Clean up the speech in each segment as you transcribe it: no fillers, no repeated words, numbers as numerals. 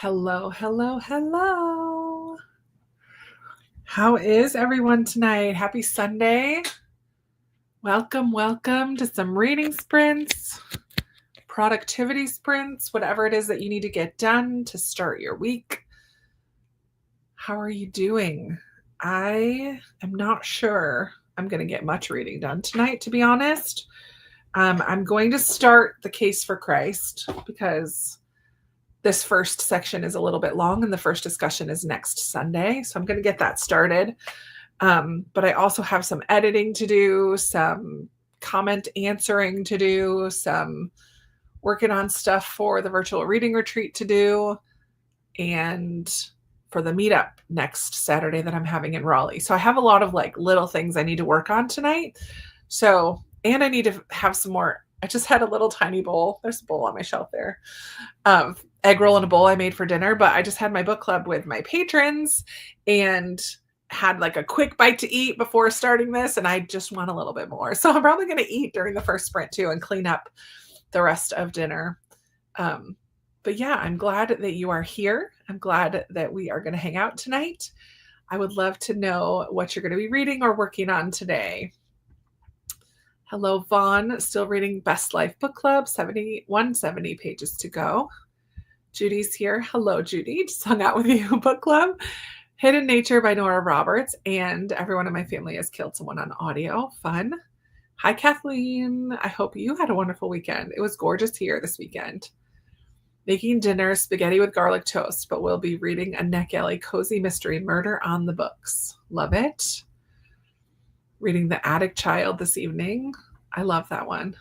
Hello, hello, hello. How is everyone tonight? Happy Sunday. Welcome to some reading sprints, productivity sprints, whatever it is that you need to get done to start your week. How are you doing? I am not sure I'm going to get much reading done tonight, to be honest. I'm going to start The Case for Christ because this first section is a little bit long and the first discussion is next Sunday. So I'm going to get that started. But I also have some editing to do, some comment answering to do, some working on stuff for the virtual reading retreat to do, and for the meetup next Saturday that I'm having in Raleigh. So I have a lot of like little things I need to work on tonight. So, and I need to have some more. I just had a little tiny bowl. There's a bowl on my shelf there. Egg roll in a bowl I made for dinner, but I just had my book club with my patrons and had like a quick bite to eat before starting this, and I just want a little bit more. So I'm probably going to eat during the first sprint too and clean up the rest of dinner. But yeah, I'm glad that you are here. I'm glad that we are going to hang out tonight. I would love to know what you're going to be reading or working on today. Hello, Vaughn. Still reading Best Life Book Club, 170 pages to go. Judy's here. Hello, Judy. Just hung out with you. Book Club. Hidden Nature by Nora Roberts. And everyone in my family has killed someone on audio. Fun. Hi, Kathleen. I hope you had a wonderful weekend. It was gorgeous here this weekend. Making dinner, spaghetti with garlic toast, but we'll be reading a Neck Alley cozy mystery, Murder on the Books. Love it. Reading The Attic Child this evening. I love that one.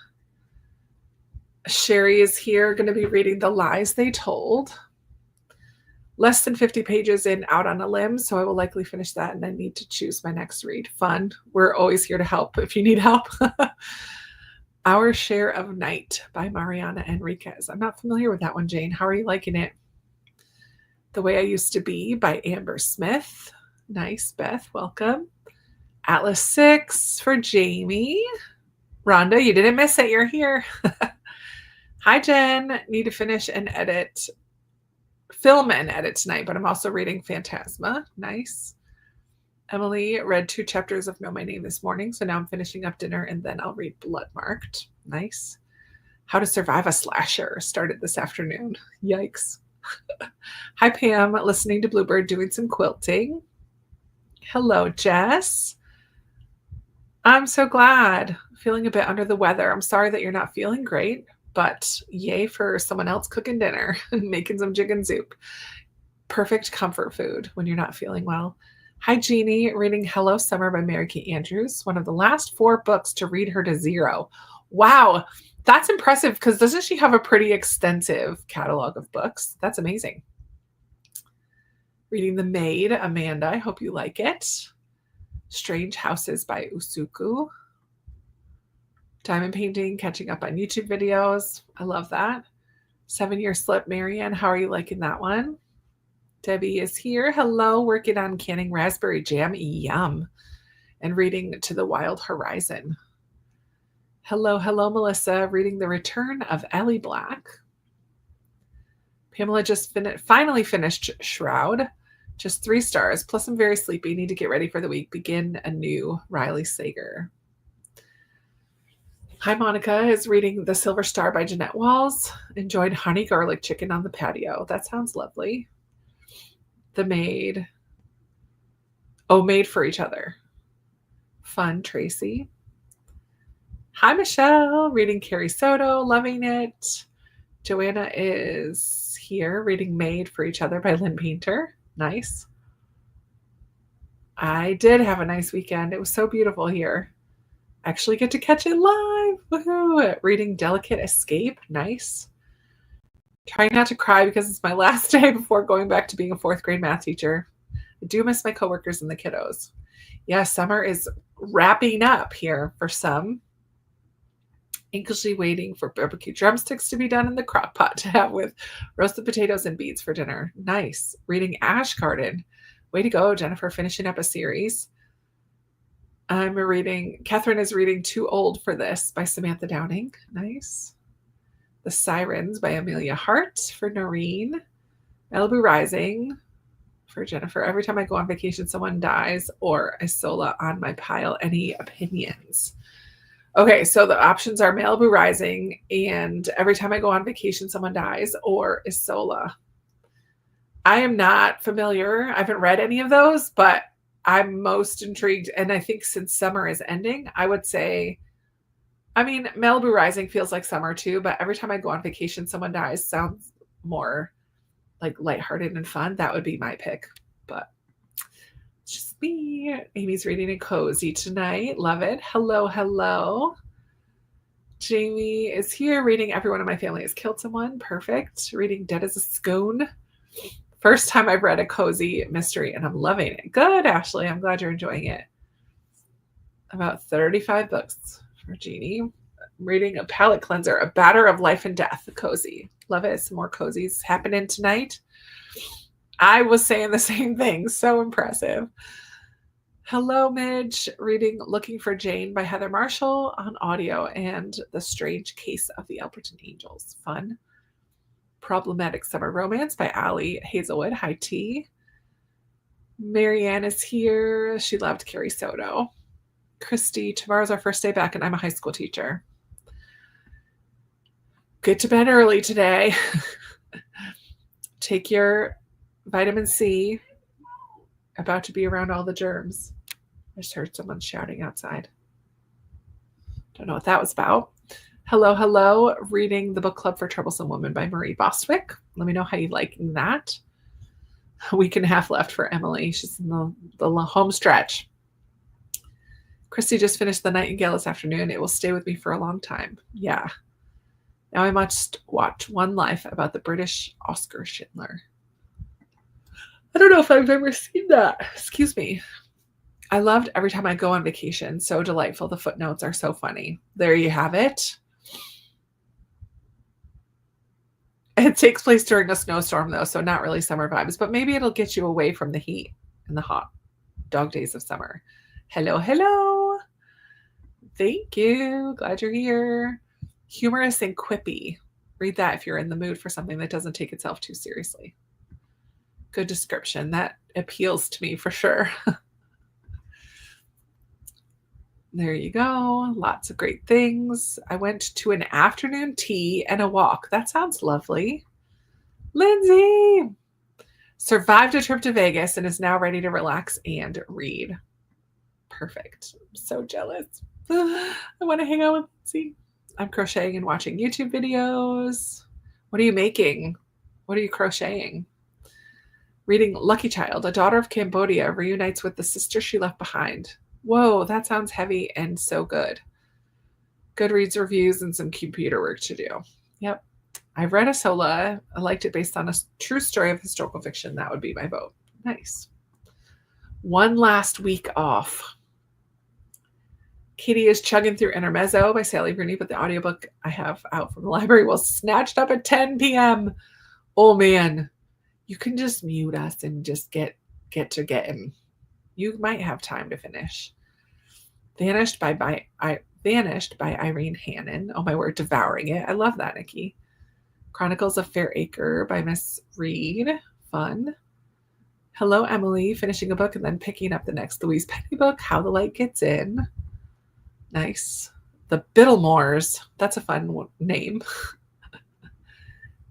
Sherry is here, going to be reading The Lies They Told. Less than 50 pages in Out on a Limb, so I will likely finish that and then need to choose my next read. Fun. We're always here to help if you need help. Our Share of Night by Mariana Enriquez. I'm not familiar with that one, Jane. How are you liking it? The Way I Used to Be by Amber Smith. Nice, Beth. Welcome. Atlas 6 for Jamie. Rhonda, you didn't miss it. You're here. Hi, Jen. Need to finish and film and edit tonight, but I'm also reading Phantasma. Nice. Emily read 2 chapters of Know My Name this morning, so now I'm finishing up dinner and then I'll read Bloodmarked. Nice. How to Survive a Slasher started this afternoon. Yikes. Hi, Pam. Listening to Bluebird, doing some quilting. Hello, Jess. I'm so glad. Feeling a bit under the weather. I'm sorry that you're not feeling great, but yay for someone else cooking dinner and making some chicken soup. Perfect comfort food when you're not feeling well. Hi, Jeannie. Reading Hello Summer by Mary Kate Andrews. One of the last 4 books to read her to 0. Wow. That's impressive because doesn't she have a pretty extensive catalog of books? That's amazing. Reading The Maid, Amanda. I hope you like it. Strange Houses by Usuku. Diamond painting, catching up on YouTube videos. I love that. 7-Year Slip, Marianne. How are you liking that one? Debbie is here. Hello, working on canning raspberry jam. Yum. And reading To the Wild Horizon. Hello, Melissa. Reading The Return of Ellie Black. Pamela just finally finished Shroud. Just 3 stars. Plus, I'm very sleepy. Need to get ready for the week. Begin anew. Riley Sager. Hi, Monica is reading The Silver Star by Jeanette Walls. Enjoyed honey garlic chicken on the patio. That sounds lovely. The Maid. Oh, Made for Each Other. Fun, Tracy. Hi, Michelle. Reading Carrie Soto. Loving it. Joanna is here reading Made for Each Other by Lynn Painter. Nice. I did have a nice weekend. It was so beautiful here. Actually get to catch it live. Woohoo! Reading Delicate Escape. Nice. Trying not to cry because it's my last day before going back to being a 4th grade math teacher. I do miss my coworkers and the kiddos. Yeah, summer is wrapping up here for some. Anxiously waiting for barbecue drumsticks to be done in the crock pot to have with roasted potatoes and beets for dinner. Nice. Reading Ash Garden. Way to go, Jennifer, finishing up a series. Catherine is reading Too Old for This by Samantha Downing. Nice. The Sirens by Amelia Hart for Noreen. Malibu Rising for Jennifer. Every time I go on vacation, someone dies, or Isola on my pile. Any opinions? Okay, so the options are Malibu Rising and every time I go on vacation, someone dies, or Isola. I am not familiar. I haven't read any of those, but I'm most intrigued. And I think since summer is ending, I would say, I mean, Malibu Rising feels like summer too, but every time I go on vacation, someone dies sounds more like lighthearted and fun. That would be my pick, but it's just me. Amy's reading a cozy tonight. Love it. Hello, hello. Jamie is here reading Everyone in My Family Has Killed Someone. Perfect. Reading Dead as a Scone. First time I've read a cozy mystery and I'm loving it. Good, Ashley. I'm glad you're enjoying it. About 35 books for Jeannie. Reading A Palate Cleanser, A Batter of Life and Death. Cozy. Love it. Some more cozies happening tonight. I was saying the same thing. So impressive. Hello, Midge. Reading Looking for Jane by Heather Marshall on audio and The Strange Case of the Alberton Angels. Fun. Problematic Summer Romance by Allie Hazelwood. Hi, T. Marianne is here. She loved Carrie Soto. Christy, tomorrow's our first day back and I'm a high school teacher. Get to bed early today. Take your vitamin C. About to be around all the germs. I just heard someone shouting outside. Don't know what that was about. Hello, hello. Reading The Book Club for Troublesome Woman by Marie Bostwick. Let me know how you liking that. A week and a half left for Emily. She's in the home stretch. Christy just finished The Nightingale this afternoon. It will stay with me for a long time. Yeah. Now I must watch One Life about the British Oscar Schindler. I don't know if I've ever seen that. Excuse me. I loved Every Time I Go on Vacation. So delightful. The footnotes are so funny. There you have it. It takes place during a snowstorm, though, so not really summer vibes, but maybe it'll get you away from the heat and the hot dog days of summer. Hello, hello. Thank you. Glad you're here. Humorous and quippy. Read that if you're in the mood for something that doesn't take itself too seriously. Good description. That appeals to me for sure. There you go. Lots of great things. I went to an afternoon tea and a walk. That sounds lovely. Lindsey survived a trip to Vegas and is now ready to relax and read. Perfect. I'm so jealous. I want to hang out with Lindsey. I'm crocheting and watching YouTube videos. What are you making? What are you crocheting? Reading Lucky Child, a daughter of Cambodia reunites with the sister she left behind. Whoa, that sounds heavy and so good. Goodreads reviews and some computer work to do. Yep. I've read Isola. I liked it based on a true story of historical fiction. That would be my vote. Nice. One last week off. Katie is chugging through Intermezzo by Sally Rooney, but the audiobook I have out from the library was snatched up at 10 p.m. Oh, man. You can just mute us and just get to getting. You might have time to finish. Vanished by Irene Hannon. Oh my word, devouring it. I love that, Nikki. Chronicles of Fair Acre by Miss Reed. Fun. Hello, Emily. Finishing a book and then picking up the next Louise Penny book, How the Light Gets In. Nice. The Biddlemores. That's a fun name.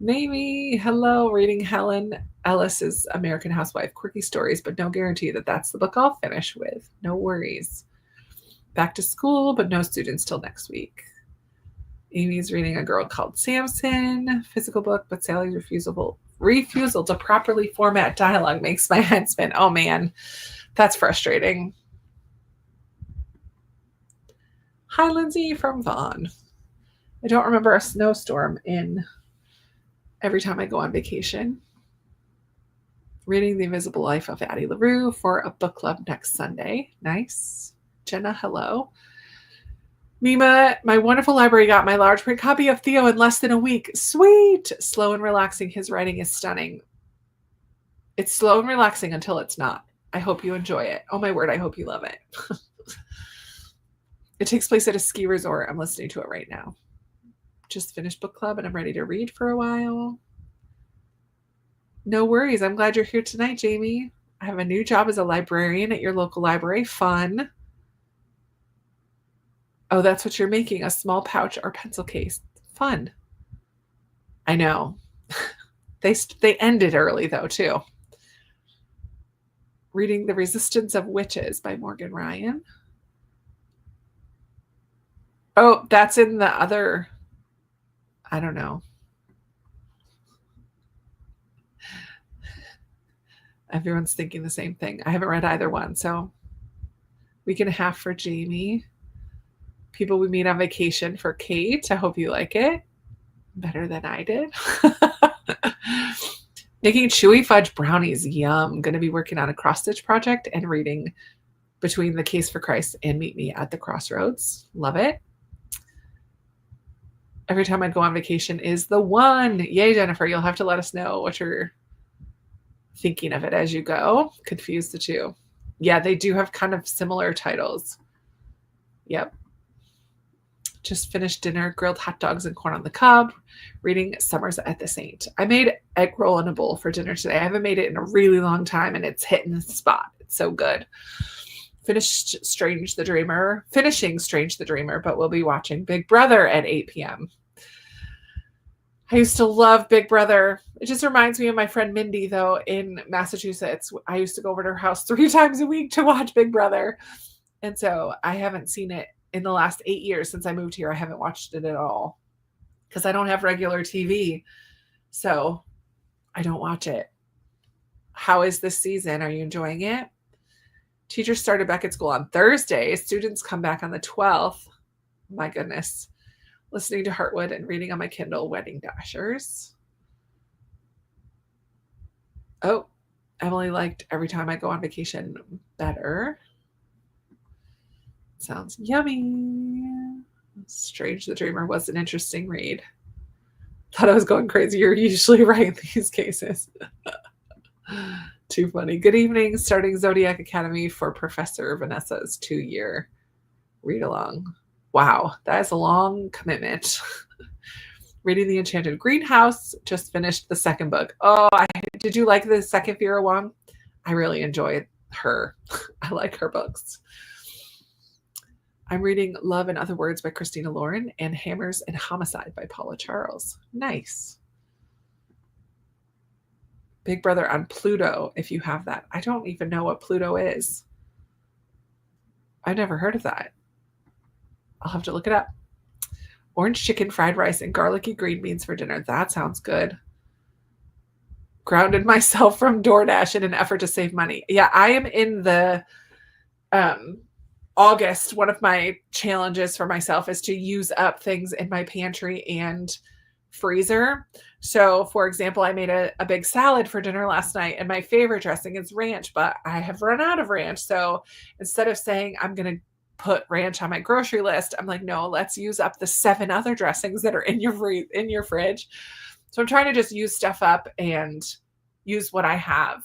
Mamie, hello. Reading Helen Ellis's American Housewife. Quirky stories, but no guarantee that that's the book I'll finish with. No worries. Back to school, but no students till next week. Amy's reading A Girl Called Samson. Physical book, but Sally's refusal to properly format dialogue makes my head spin. Oh, man. That's frustrating. Hi, Lindsay from Vaughan. I don't remember a snowstorm in Every Time I Go on Vacation. Reading The Invisible Life of Addie LaRue for a book club next Sunday. Nice. Jenna, hello. Mima, my wonderful library got my large print copy of Theo in less than a week. Sweet. Slow and relaxing. His writing is stunning. It's slow and relaxing until it's not. I hope you enjoy it. Oh my word, I hope you love it. It takes place at a ski resort. I'm listening to it right now. Just finished book club and I'm ready to read for a while. No worries. I'm glad you're here tonight, Jamie. I have a new job as a librarian at your local library. Fun. Oh, that's what you're making, a small pouch or pencil case. Fun. I know. They ended early, though, too. Reading The Resistance of Witches by Morgan Ryan. Oh, that's in the other. I don't know. Everyone's thinking the same thing. I haven't read either one, so week and a half for Jamie. People we meet on vacation for Kate. I hope you like it. Better than I did. Making chewy fudge brownies. Yum. Going to be working on a cross stitch project and reading Between the Case for Christ and Meet Me at the Crossroads. Love it. Every time I go on vacation is the one. Yay, Jennifer. You'll have to let us know what you're thinking of it as you go. Confuse the two. Yeah, they do have kind of similar titles. Yep. Just finished dinner, grilled hot dogs and corn on the cob, reading Summers at the Saint. I made egg roll in a bowl for dinner today. I haven't made it in a really long time, and it's hitting the spot. It's so good. Finishing Strange the Dreamer, but we'll be watching Big Brother at 8 p.m. I used to love Big Brother. It just reminds me of my friend Mindy, though, in Massachusetts. I used to go over to her house 3 times a week to watch Big Brother. And so I haven't seen it in the last 8 years since I moved here. I haven't watched it at all because I don't have regular TV. So I don't watch it. How is this season? Are you enjoying it? Teachers started back at school on Thursday. Students come back on the 12th. My goodness. Listening to Heartwood and reading on my Kindle, Wedding Dashers. Oh, Emily liked Every Time I Go on Vacation better. Sounds yummy. Strange the Dreamer was an interesting read. Thought I was going crazy. You're usually right in these cases. Too funny. Good evening. Starting Zodiac Academy for Professor Vanessa's 2-year read along. Wow, that is a long commitment. Reading The Enchanted Greenhouse. Just finished the second book. Oh, did you like the second Vera Wong? I really enjoyed her. I like her books. I'm reading Love and Other Words by Christina Lauren and Hammers and Homicide by Paula Charles. Nice. Big Brother on Pluto, if you have that. I don't even know what Pluto is. I've never heard of that. I'll have to look it up. Orange chicken, fried rice, and garlicky green beans for dinner. That sounds good. Grounded myself from DoorDash in an effort to save money. Yeah, I am in the August. One of my challenges for myself is to use up things in my pantry and freezer. So, for example, I made a big salad for dinner last night, and my favorite dressing is ranch, but I have run out of ranch. So instead of saying I'm going to put ranch on my grocery list, I'm like, no, let's use up the 7 other dressings that are in your fridge. So I'm trying to just use stuff up and use what I have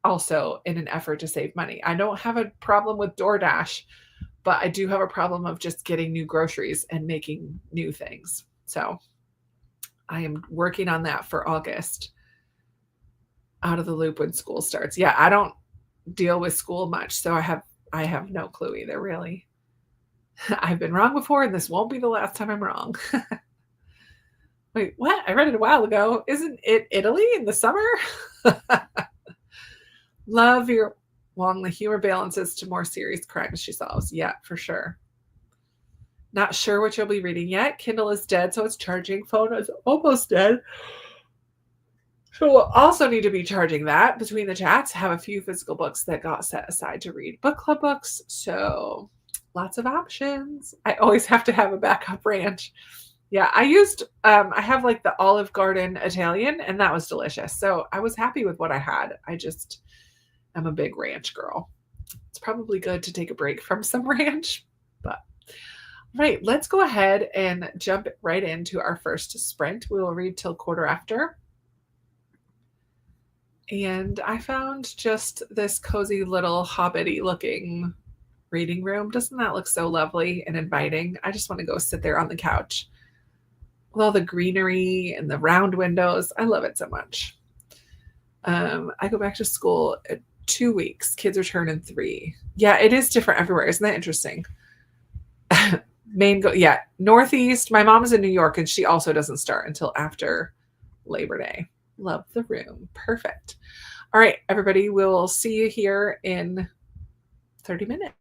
also in an effort to save money. I don't have a problem with DoorDash, but I do have a problem of just getting new groceries and making new things. So I am working on that for August. Out of the loop when school starts. Yeah, I don't deal with school much, so I have no clue either, really. I've been wrong before, and this won't be the last time I'm wrong. Wait, what? I read it a while ago. Isn't it Italy in the summer? Love your Wong. The humor balances to more serious crimes she solves. Yeah, for sure. Not sure what you'll be reading yet. Kindle is dead, so it's charging. Phone is almost dead. So we'll also need to be charging that. Between the chats, have a few physical books that got set aside to read book club books. So lots of options. I always have to have a backup ranch. Yeah, I have like the Olive Garden Italian, and that was delicious. So I was happy with what I had. I just am a big ranch girl. It's probably good to take a break from some ranch, but right, let's go ahead and jump right into our first sprint. We will read till 1:15. And I found just this cozy little hobbity looking reading room. Doesn't that look so lovely and inviting? I just want to go sit there on the couch with all the greenery and the round windows. I love it so much. I go back to school at 2 weeks. Kids return in 3. Yeah, it is different everywhere. Isn't that interesting? Yeah, Northeast. My mom is in New York and she also doesn't start until after Labor Day. Love the room. Perfect. All right, everybody, we'll see you here in 30 minutes.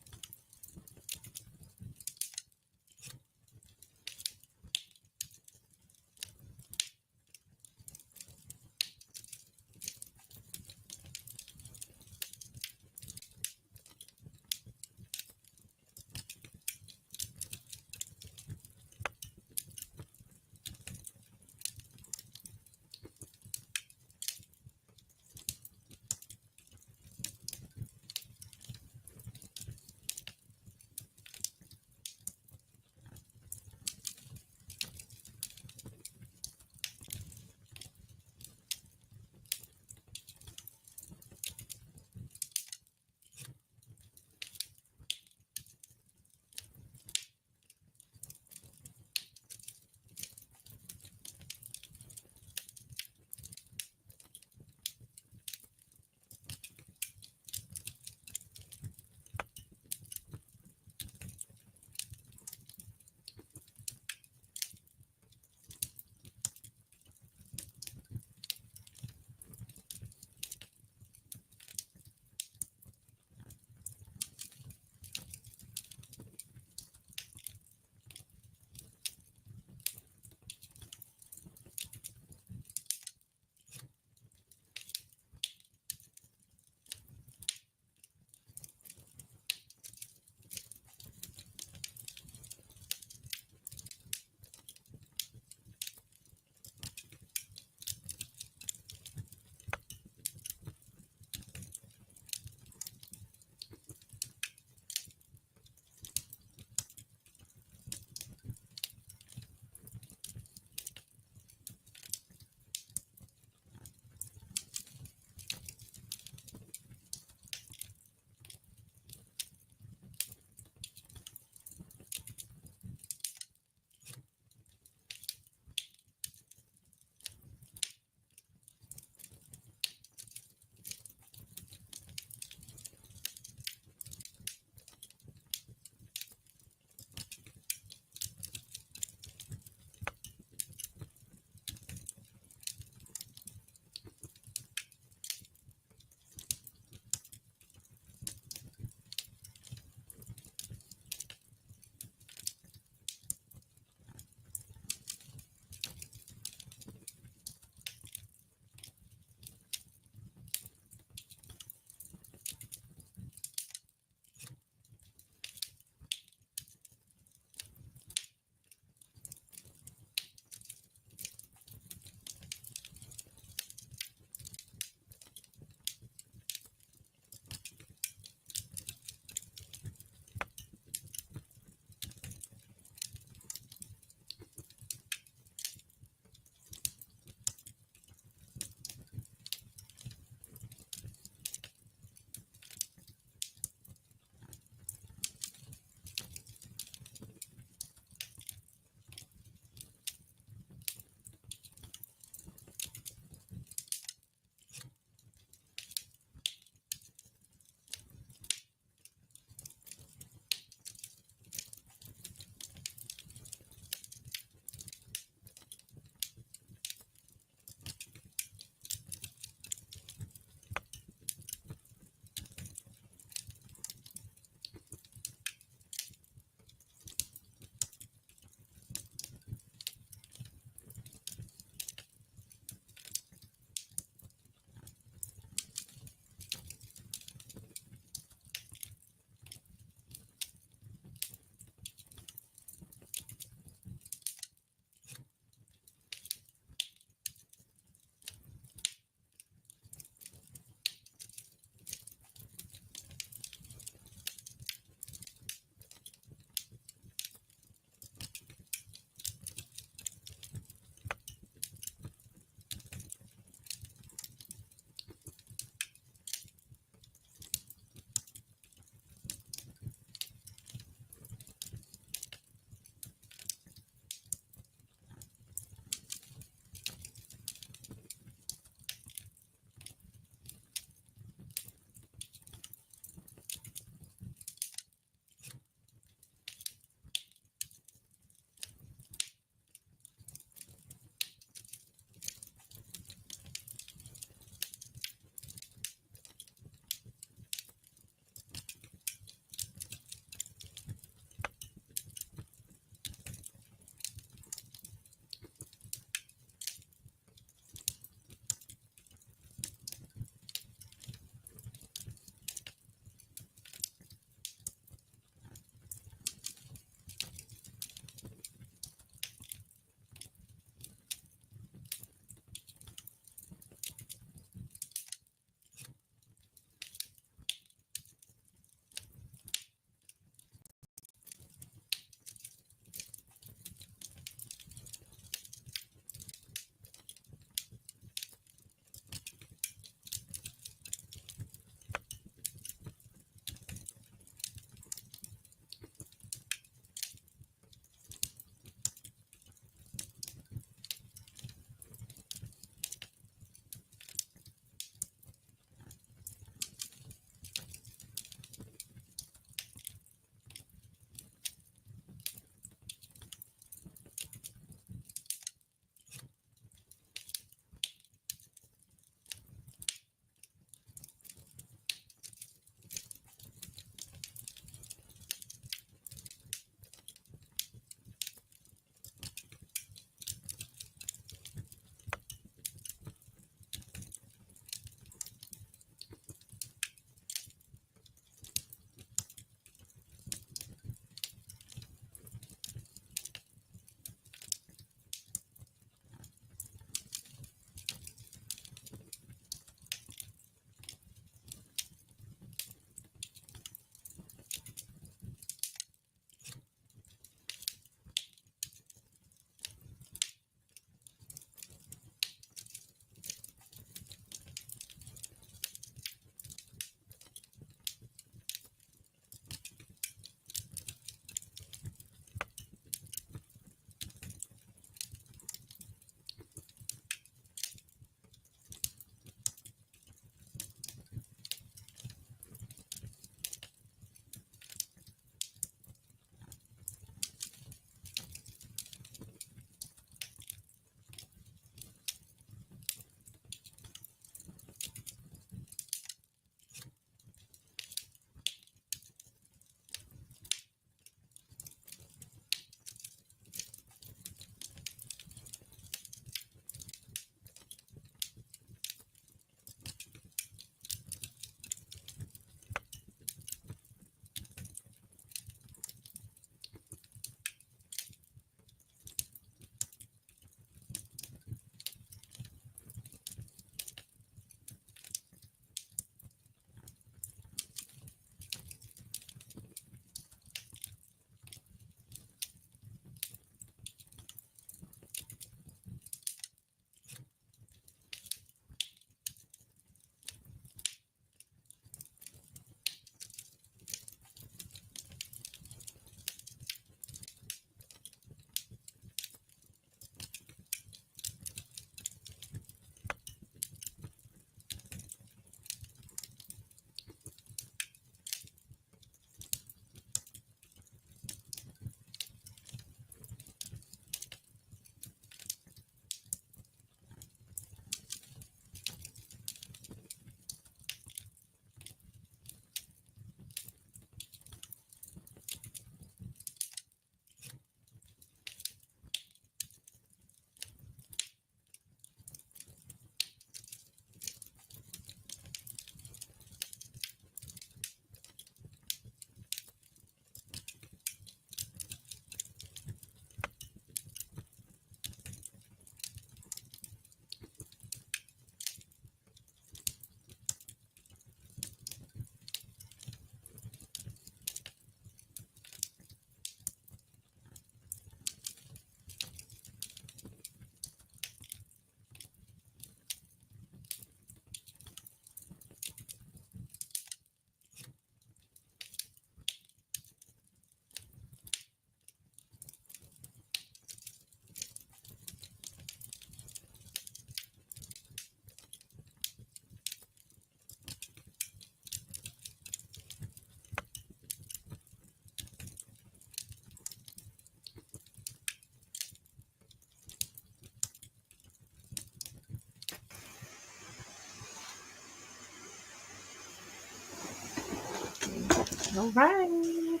All right.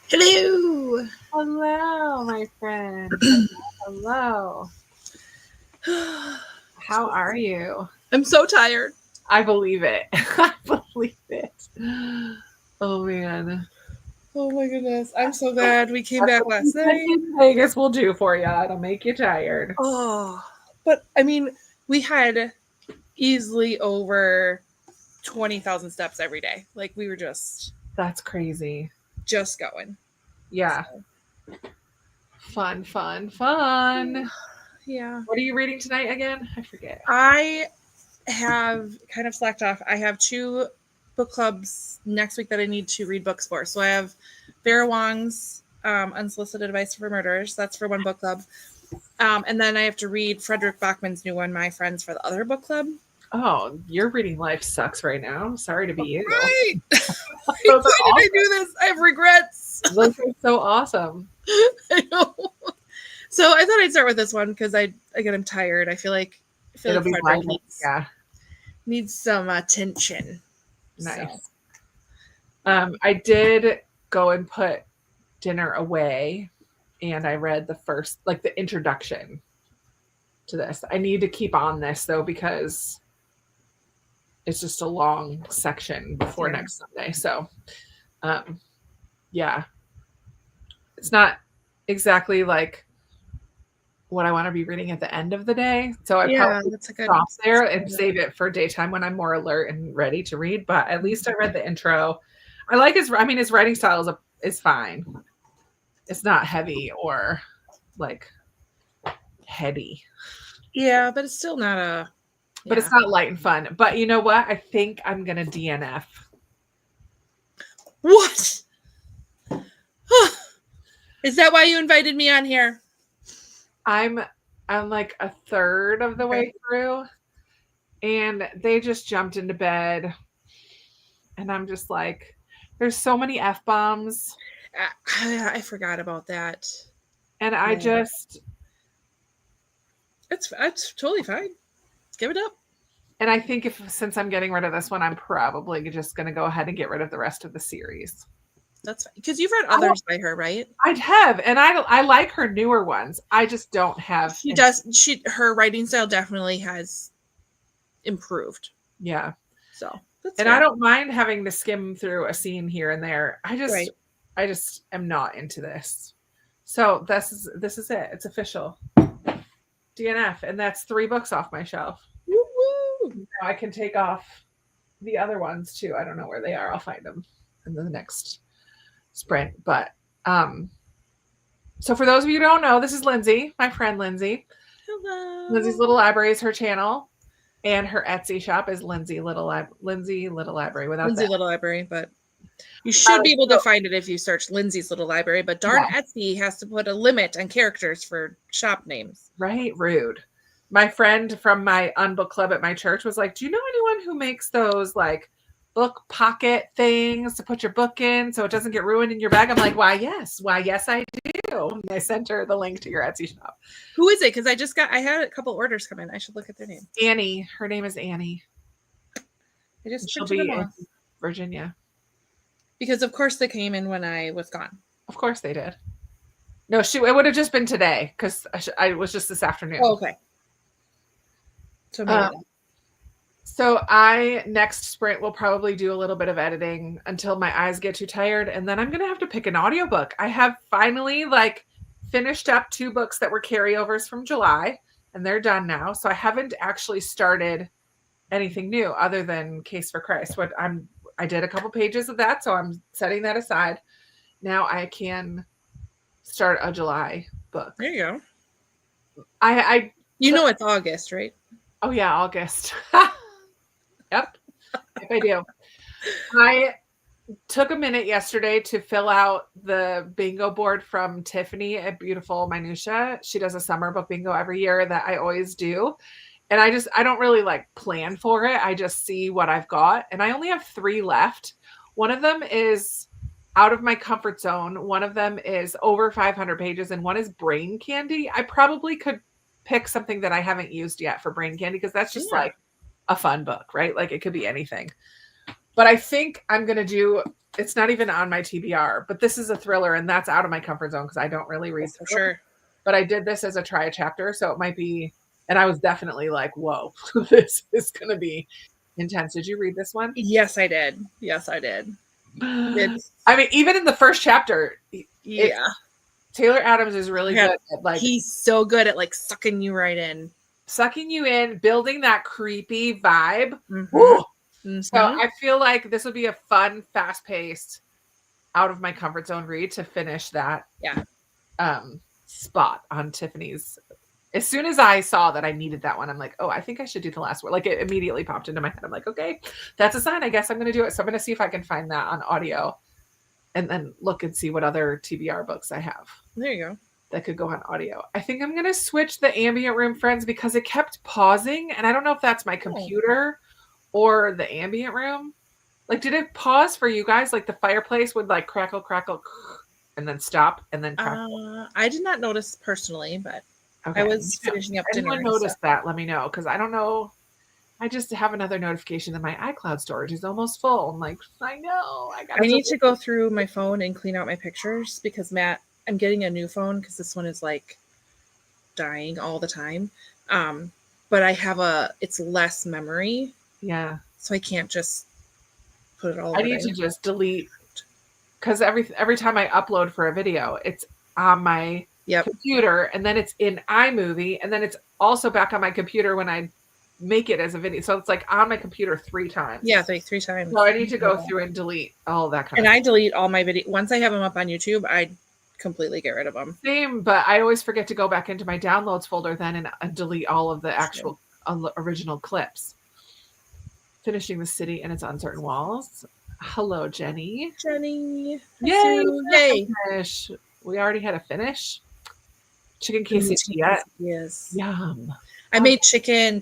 Hello. Hello, my friend. Hello. How are you? I'm so tired. I believe it. I believe it. Oh, man. Oh my goodness. I'm so glad we came back last night. Vegas will do for you. It'll make you tired. Oh, but I mean, we had easily over 20,000 steps every day. Like we were just That's crazy. going. Yeah. So. Fun. Yeah. What are you reading tonight again? I forget. I have kind of slacked off. I have 2 book clubs next week that I need to read books for. So I have Vera Wong's Unsolicited Advice for Murderers. That's for one book club. And then I have to read Frederick Bachman's new one, My Friends, for the other book club. Oh, your reading life sucks right now. Sorry to be you. Right. Why did I do this? I have regrets. Those are so awesome. I know. So I thought I'd start with this one because I'm tired. I feel like Frederick needs some attention. Nice. So. I did go and put dinner away, and I read the first, like the introduction to this. I need to keep on this though because it's just a long section before next Sunday. So, yeah, it's not exactly like what I want to be reading at the end of the day. So I probably stop there and save it for daytime when I'm more alert and ready to read. But at least I read the intro. I like his writing style is fine. It's not heavy or like heady. Yeah, but it's still not But it's not light and fun. But you know what? I think I'm gonna DNF. What? Is that why you invited me on here? I'm like a third of the way through, and they just jumped into bed, and I'm just like, there's so many F-bombs. I forgot about that. And I just... It's totally fine. Give it up. And I think since I'm getting rid of this one, I'm probably just going to go ahead and get rid of the rest of the series. That's fine. Because you've read others by her, right? I have. And I like her newer ones. I just don't have... Her writing style definitely has improved. Yeah. So... And I don't mind having to skim through a scene here and there. I just am not into this. So this is it. It's official. DNF. And that's 3 books off my shelf. Woo-woo. Now I can take off the other ones too. I don't know where they are. I'll find them in the next sprint. But so for those of you who don't know, this is Lindsey, my friend Lindsey. Hello. Lindsey's Little Library is her channel. And her Etsy shop is Lindsey Little Library without Lindsey Little Library, but you should be able to find it if you search Lindsey's Little Library. But darn, Etsy has to put a limit on characters for shop names. Right, rude. My friend from my unbook club at my church was like, "Do you know anyone who makes those like book pocket things to put your book in so it doesn't get ruined in your bag?" I'm like, why yes, I do. And I sent her the link to your Etsy shop. Who is it? Because I had a couple orders come in. I should look at their name. Annie. Her name is Annie. She'll be in Virginia. Because of course they came in when I was gone. Of course they did. No, it would have just been today because I was just this afternoon. Oh, okay. So I next sprint will probably do a little bit of editing until my eyes get too tired, and then I'm gonna have to pick an audiobook. I have finally finished up 2 books that were carryovers from July, and they're done now. So I haven't actually started anything new other than Case for Christ. I did a couple pages of that, so I'm setting that aside. Now I can start a July book. There you go. It's August, right? Oh yeah, August. Yep. If I do. I took a minute yesterday to fill out the bingo board from Tiffany at Beautiful Minutia. She does a summer book bingo every year that I always do. And I don't really plan for it. I just see what I've got. And I only have 3 left. One of them is out of my comfort zone. One of them is over 500 pages and one is Brain Candy. I probably could pick something that I haven't used yet for Brain Candy because that's just a fun book, right? It could be anything. But I think I'm going to do, it's not even on my TBR, but this is a thriller and that's out of my comfort zone because I don't really read. For sure. But I did this as a try a chapter. So it might be, and I was definitely like, whoa, this is going to be intense. Did you read this one? Yes, I did. Yes, I did. I mean, even in the first chapter, yeah. Taylor Adams is really good at like, he's so good at like sucking you in, building that creepy vibe. Mm-hmm. So I feel like this would be a fun, fast-paced, out of my comfort zone read to finish that spot on Tiffany's. As soon as I saw that I needed that one, I'm like, oh, I think I should do the last word. Like it immediately popped into my head. I'm like, okay, that's a sign. I guess I'm going to do it. So I'm going to see if I can find that on audio and then look and see what other TBR books I have. There you go. That could go on audio. I think I'm going to switch the ambient room, friends, because it kept pausing. And I don't know if that's my computer or the ambient room. Like, did it pause for you guys? Like the fireplace would like crackle, and then stop and then crackle. I did not notice personally, but okay. I was finishing up dinner. Anyone noticed that? Let me know, because I don't know. I just have another notification that my iCloud storage is almost full. I'm like, I know. I need to go through my phone and clean out my pictures because I'm getting a new phone because this one is like dying all the time. But I have it's less memory. Yeah. So I can't just put it all. I need to just delete because every time I upload for a video, it's on my computer and then it's in iMovie and then it's also back on my computer when I make it as a video. So it's like on my computer 3 times. Yeah, like 3 times. So I need to go through and delete all that kind of stuff. And I delete all my video. Once I have them up on YouTube, I completely get rid of them. Same, but I always forget to go back into my downloads folder then and delete all of the actual original clips. Finishing the city and its uncertain walls. Hello, Jenny. Yay! Finish. We already had a finish. Chicken quesadilla. Yes. Yum. I made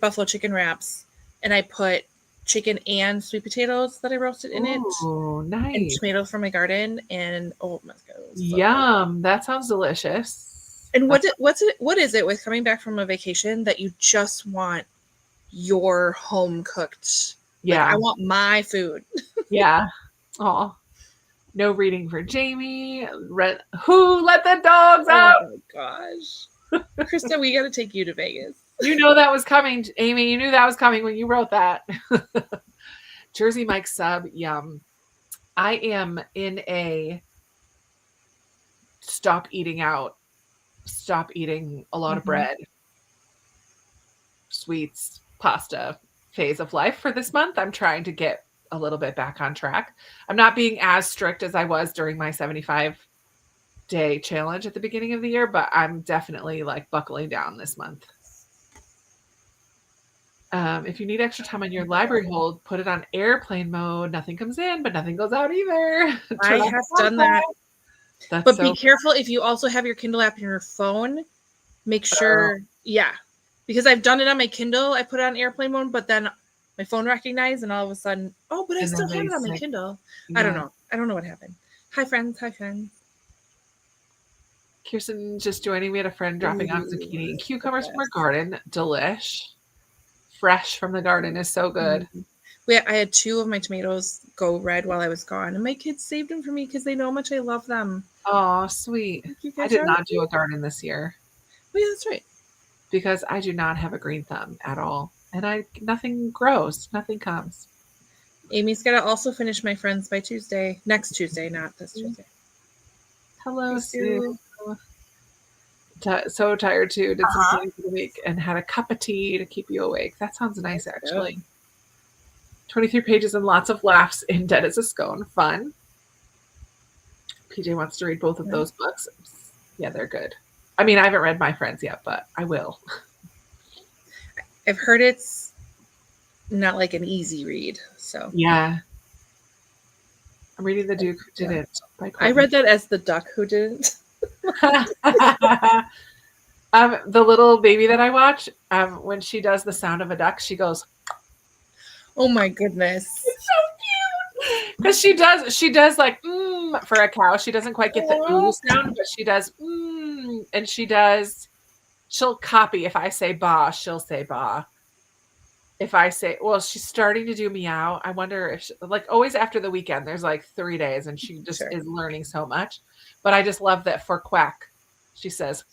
buffalo chicken wraps, and I put chicken and sweet potatoes that I roasted in it. Oh, nice. And tomatoes from my garden, and my God, yum! Good. That sounds delicious. And what is it with coming back from a vacation that you just want your home cooked? Yeah, like, I want my food. Yeah. Oh, no reading for Jamie. Who let the dogs out? Oh my gosh, Krista, we got to take you to Vegas. You know that was coming, Amy. You knew that was coming when you wrote that. Jersey Mike sub, yum. I am in a stop eating a lot of bread, sweets, pasta phase of life for this month. I'm trying to get a little bit back on track. I'm not being as strict as I was during my 75-day challenge at the beginning of the year, but I'm definitely like buckling down this month. If you need extra time on your library hold, put it on airplane mode. Nothing comes in, but nothing goes out either. I have done that. But be careful if you also have your Kindle app in your phone. Make sure, because I've done it on my Kindle. I put it on airplane mode, but then my phone recognized, and all of a sudden, but I still have it on my Kindle. Yeah. I don't know. I don't know what happened. Hi, friends. Kirsten just joining. We had a friend dropping off zucchini and cucumbers from our garden. Delish. Fresh from the garden is so good. I had 2 of my tomatoes go red while I was gone, and my kids saved them for me because they know how much I love them. Oh, sweet. I did not do a garden this year. Oh, yeah, that's right. Because I do not have a green thumb at all. And nothing grows. Nothing comes. Amy's got to also finish My Friends by Tuesday. Next Tuesday, not this Tuesday. Hello, Sue. So tired too. Did some things for the week and had a cup of tea to keep you awake. That sounds nice, actually. 23 pages and lots of laughs in Dead as a Scone. Fun. PJ wants to read both of those books. Yeah, they're good. I mean, I haven't read My Friends yet, but I will. I've heard it's not like an easy read. So yeah. I'm reading The Duke Who Didn't. I read that as The Duck Who Didn't. The little baby that I watch, when she does the sound of a duck, she goes, oh my goodness. It's so cute. Because she does like for a cow. She doesn't quite get the ooh sound, but she does and she'll copy. If I say ba, she'll say ba. if I say, well, she's starting to do meow. I wonder if she, like always after the weekend, there's like 3 days and she just Sure. is learning so much. But I just love that for quack, she says,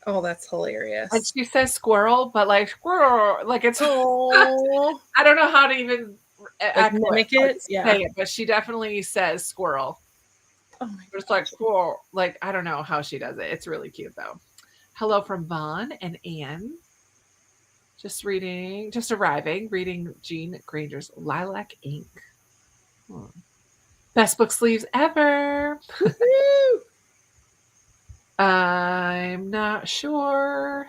Oh, that's hilarious. and she says squirrel, but like squirrel, like it's, Oh, I don't know how to even like mimic it. Yeah. say it, but she definitely says squirrel. Oh my It's like squirrel. Like, I don't know how she does it. It's really cute though. Hello from Vaughn and Anne. Just arriving, reading Jean Granger's Lilac Ink. Best book sleeves ever. I'm not sure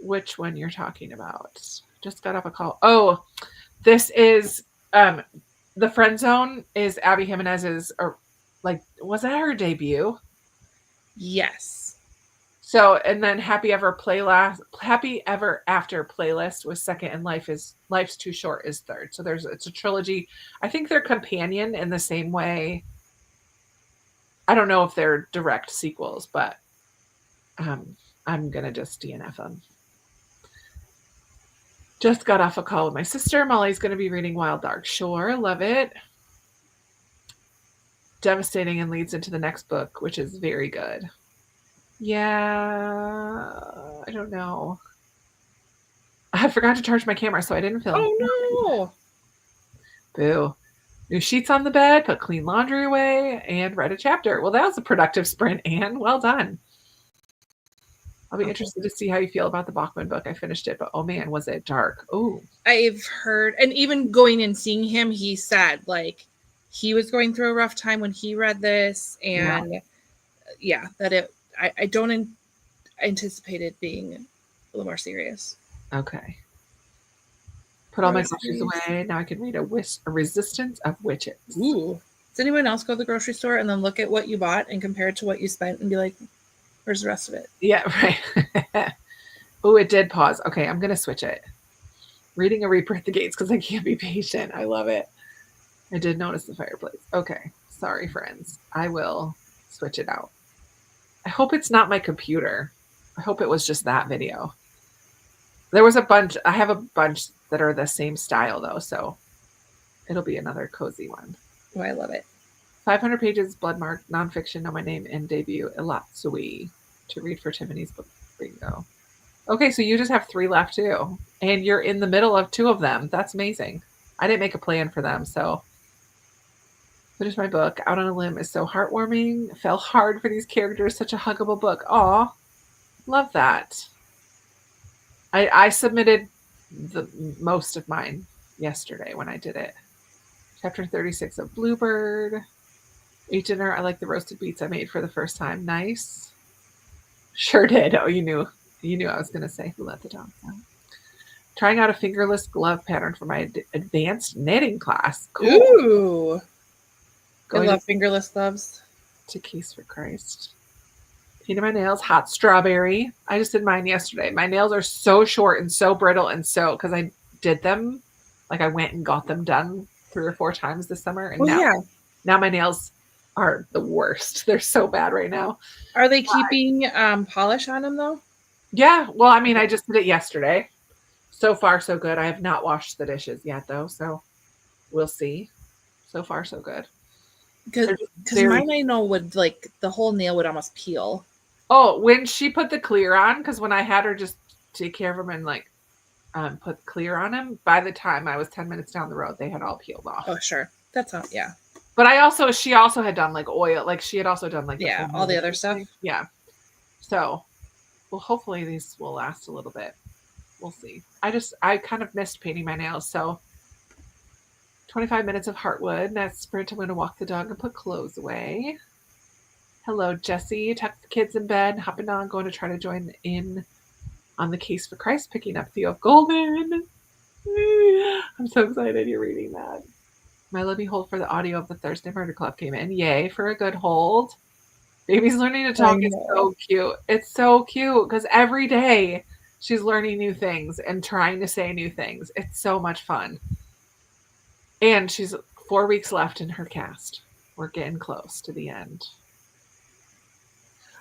which one you're talking about. Just got off a call. Oh, this is The Friend Zone is Abby Jimenez's, or like, was that her debut? Yes. So, and then Happy Ever After playlist was second, and Life's Too Short is third. So it's a trilogy. I think they're companion in the same way. I don't know if they're direct sequels, but I'm gonna just DNF them. Just got off a call with my sister. Molly's gonna be reading Wild Dark Shore. Love it. Devastating and leads into the next book, which is very good. Yeah, I don't know. I forgot to charge my camera, so I didn't film. Oh no! Boo. New sheets on the bed, put clean laundry away, and read a chapter. Well, that was a productive sprint, Anne. Well done. I'll be interested to see how you feel about the Bachman book. I finished it, but oh man, was it dark. Oh. I've heard, and even going and seeing him, he said like he was going through a rough time when he read this, and that I don't anticipate it being a little more serious. Okay. Put all my groceries away. Now I can read a Resistance of Witches. Ooh. Does anyone else go to the grocery store and then look at what you bought and compare it to what you spent and be like, where's the rest of it? Yeah, right. Oh, it did pause. Okay, I'm going to switch it. Reading a Reaper at the Gates because I can't be patient. I love it. I did notice the fireplace. Okay. Sorry, friends. I will switch it out. I hope it's not my computer. I hope it was just that video. There was a bunch. I have a bunch that are the same style, though, so it'll be another cozy one. Oh, I love it. 500 pages, Bloodmark, nonfiction, Know My Name, and debut, Ilatsui, to read for Tiffany's book bingo. Okay, so you just have 3 left, too. And you're in the middle of 2 of them. That's amazing. I didn't make a plan for them, so. Finish my book. Out on a Limb is so heartwarming. Fell hard for these characters. Such a huggable book. Aw. Love that. I submitted the most of mine yesterday when I did it. Chapter 36 of Bluebird. Ate dinner. I like the roasted beets I made for the first time. Nice. Sure did. Oh, you knew I was going to say who let the dogs out. Trying out a fingerless glove pattern for my advanced knitting class. Cool. Ooh. I love fingerless gloves. To Case for Christ. Painted my nails. Hot strawberry. I just did mine yesterday. My nails are so short and so brittle, and so because I did them, like I went and got them done 3 or 4 times this summer, and now my nails are the worst. They're so bad right now. Are they keeping polish on them though? Yeah. Well, I mean, I just did it yesterday. So far, so good. I have not washed the dishes yet, though, so we'll see. So far, so good. Because mine, I know, would like the whole nail would almost peel. Oh, when she put the clear on, because when I had her just take care of them and like put clear on them, by the time I was 10 minutes down the road, they had all peeled off. Oh, sure. That's not, yeah. But she also had done like oil, like she had also done like all the other stuff. Yeah. So, well, hopefully these will last a little bit. We'll see. I kind of missed painting my nails, so 25 minutes of Heartwood. Next sprint, I'm going to walk the dog and put clothes away. Hello, Jesse. Tuck the kids in bed. Hopping on, going to try to join in on the Case for Christ, picking up Theo Golden. I'm so excited you're reading that. My Libby hold for the audio of the Thursday Murder Club came in. Yay for a good hold. Baby's learning to talk is so cute. It's so cute because every day she's learning new things and trying to say new things. It's so much fun. And she's 4 weeks left in her cast. We're getting close to the end.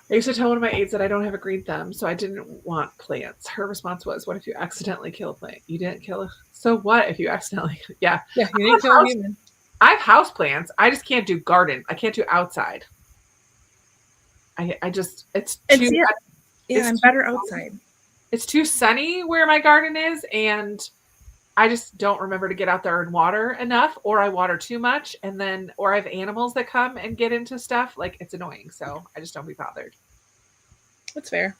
I used to tell one of my aides that I don't have a green thumb, so I didn't want plants. Her response was, "What if you accidentally kill a plant? You didn't kill a so what if you accidentally yeah. Yeah, you didn't kill a human. I have house plants. I just can't do garden. I can't do outside. I just it's And too see, it's I'm too better outside. it's too sunny where my garden is, and I just don't remember to get out there and water enough, or I water too much, and then or I have animals that come and get into stuff. Like it's annoying, so I just don't be bothered. That's fair.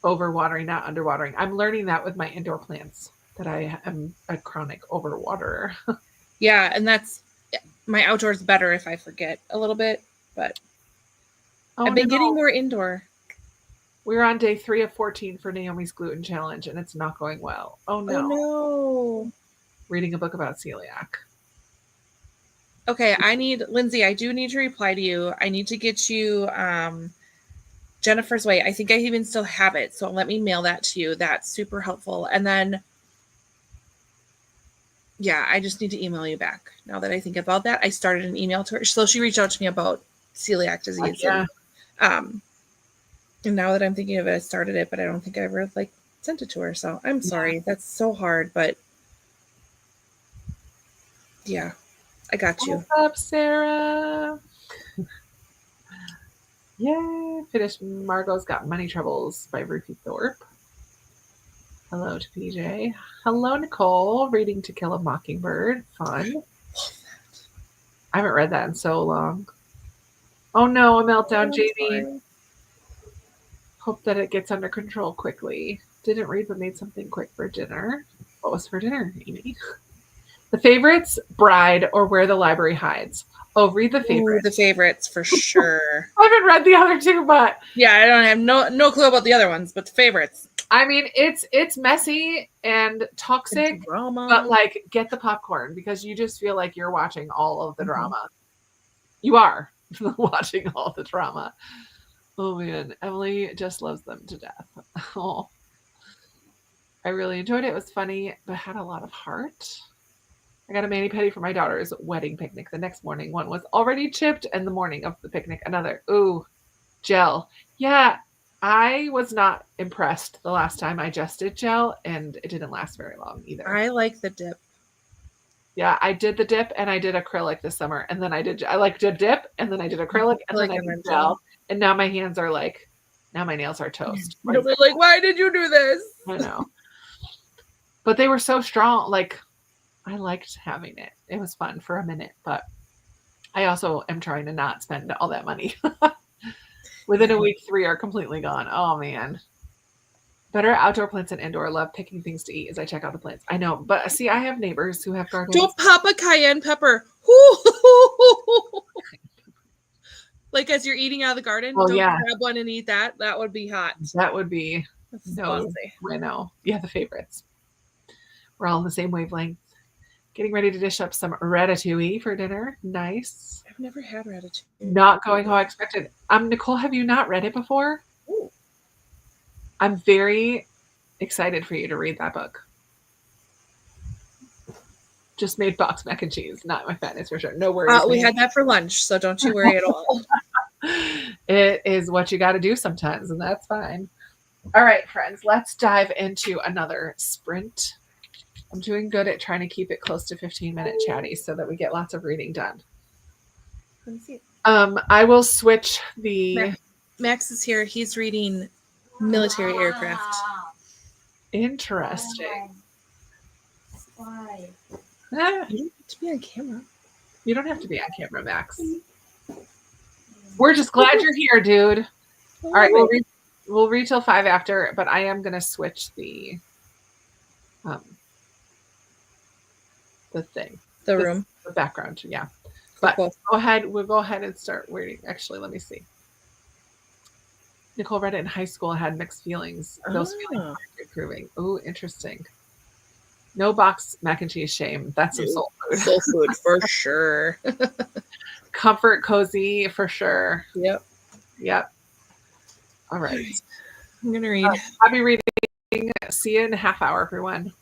Overwatering, not underwatering. I'm learning that with my indoor plants that I am a chronic overwaterer. Yeah, and that's my outdoors better if I forget a little bit, but Oh I've been getting no. more indoor. We're on day 3 of 14 for Naomi's gluten challenge, and it's not going well. Oh Oh no. no. Reading a book about celiac. Okay, Lindsay, I do need to reply to you. I need to get you Jennifer's Way. I think I even still have it. So let me mail that to you. That's super helpful. And then, yeah, I just need to email you back. Now that I think about that, I started an email to her. So she reached out to me about celiac disease. Yeah. And now that I'm thinking of it, I started it, but I don't think I ever sent it to her. So I'm sorry. That's so hard, but yeah, I got you. What's up, Sarah? Yay. Finished Margot's Got Money Troubles by Ruthie Thorpe. Hello to PJ. Hello, Nicole. Reading To Kill a Mockingbird. Fun. I haven't read that in so long. Oh no, a meltdown, Jamie. Hope that it gets under control quickly. Didn't read but made something quick for dinner. What was for dinner, Amy? The favorites, Bride or Where the Library Hides. Oh, read the favorites. The favorites for sure. I haven't read the other two, but yeah, I don't have no clue about the other ones, but the favorites. I mean, it's messy and toxic, but get the popcorn because you just feel like you're watching all of the drama. You are watching all the drama. Oh man, Emily just loves them to death. Oh, I really enjoyed it. It was funny, but had a lot of heart. I got a mani-pedi for my daughter's wedding picnic the next morning. One was already chipped, and the morning of the picnic, another. Ooh, gel. Yeah, I was not impressed the last time I just did gel, and it didn't last very long either. I like the dip. Yeah, I did the dip, and I did acrylic this summer, and then I did dip, and then I did acrylic, and then I did gel, and now my hands are now my nails are toast. They're like, why did you do this? I know. But they were so strong. I liked having it. It was fun for a minute, but I also am trying to not spend all that money. Within a week, 3 are completely gone. Oh, man. Better outdoor plants than indoor. Love picking things to eat as I check out the plants. I know, but see, I have neighbors who have gardens. Don't pop a cayenne pepper. As you're eating out of the garden, don't grab one and eat that. That would be hot. That would be no bueno. Yeah, the favorites. We're all on the same wavelength. Getting ready to dish up some ratatouille for dinner. Nice. I've never had ratatouille. Not going how I expected. Nicole, have you not read it before? Ooh. I'm very excited for you to read that book. Just made boxed mac and cheese. Not my fatness for sure. No worries. We had that for lunch, so don't you worry at all. It is what you got to do sometimes, and that's fine. All right, friends, let's dive into another sprint. I'm doing good at trying to keep it close to 15-minute chatty so that we get lots of reading done. Let me see. I will switch the... Max is here. He's reading Military Aircraft. Interesting. Why? You don't have to be on camera. You don't have to be on camera, Max. We're just glad you're here, dude. All right, we'll read till 5 after, but I am going to switch the thing. The room. The background, yeah. But cool. We'll go ahead and start reading. Actually, let me see. Nicole read it in high school and had mixed feelings. Those feelings are improving. Oh, interesting. No box mac and cheese shame. That's some soul food. Soul food for sure. Comfort cozy for sure. Yep. All right. I'm going to read. Happy reading. See you in a half hour, everyone.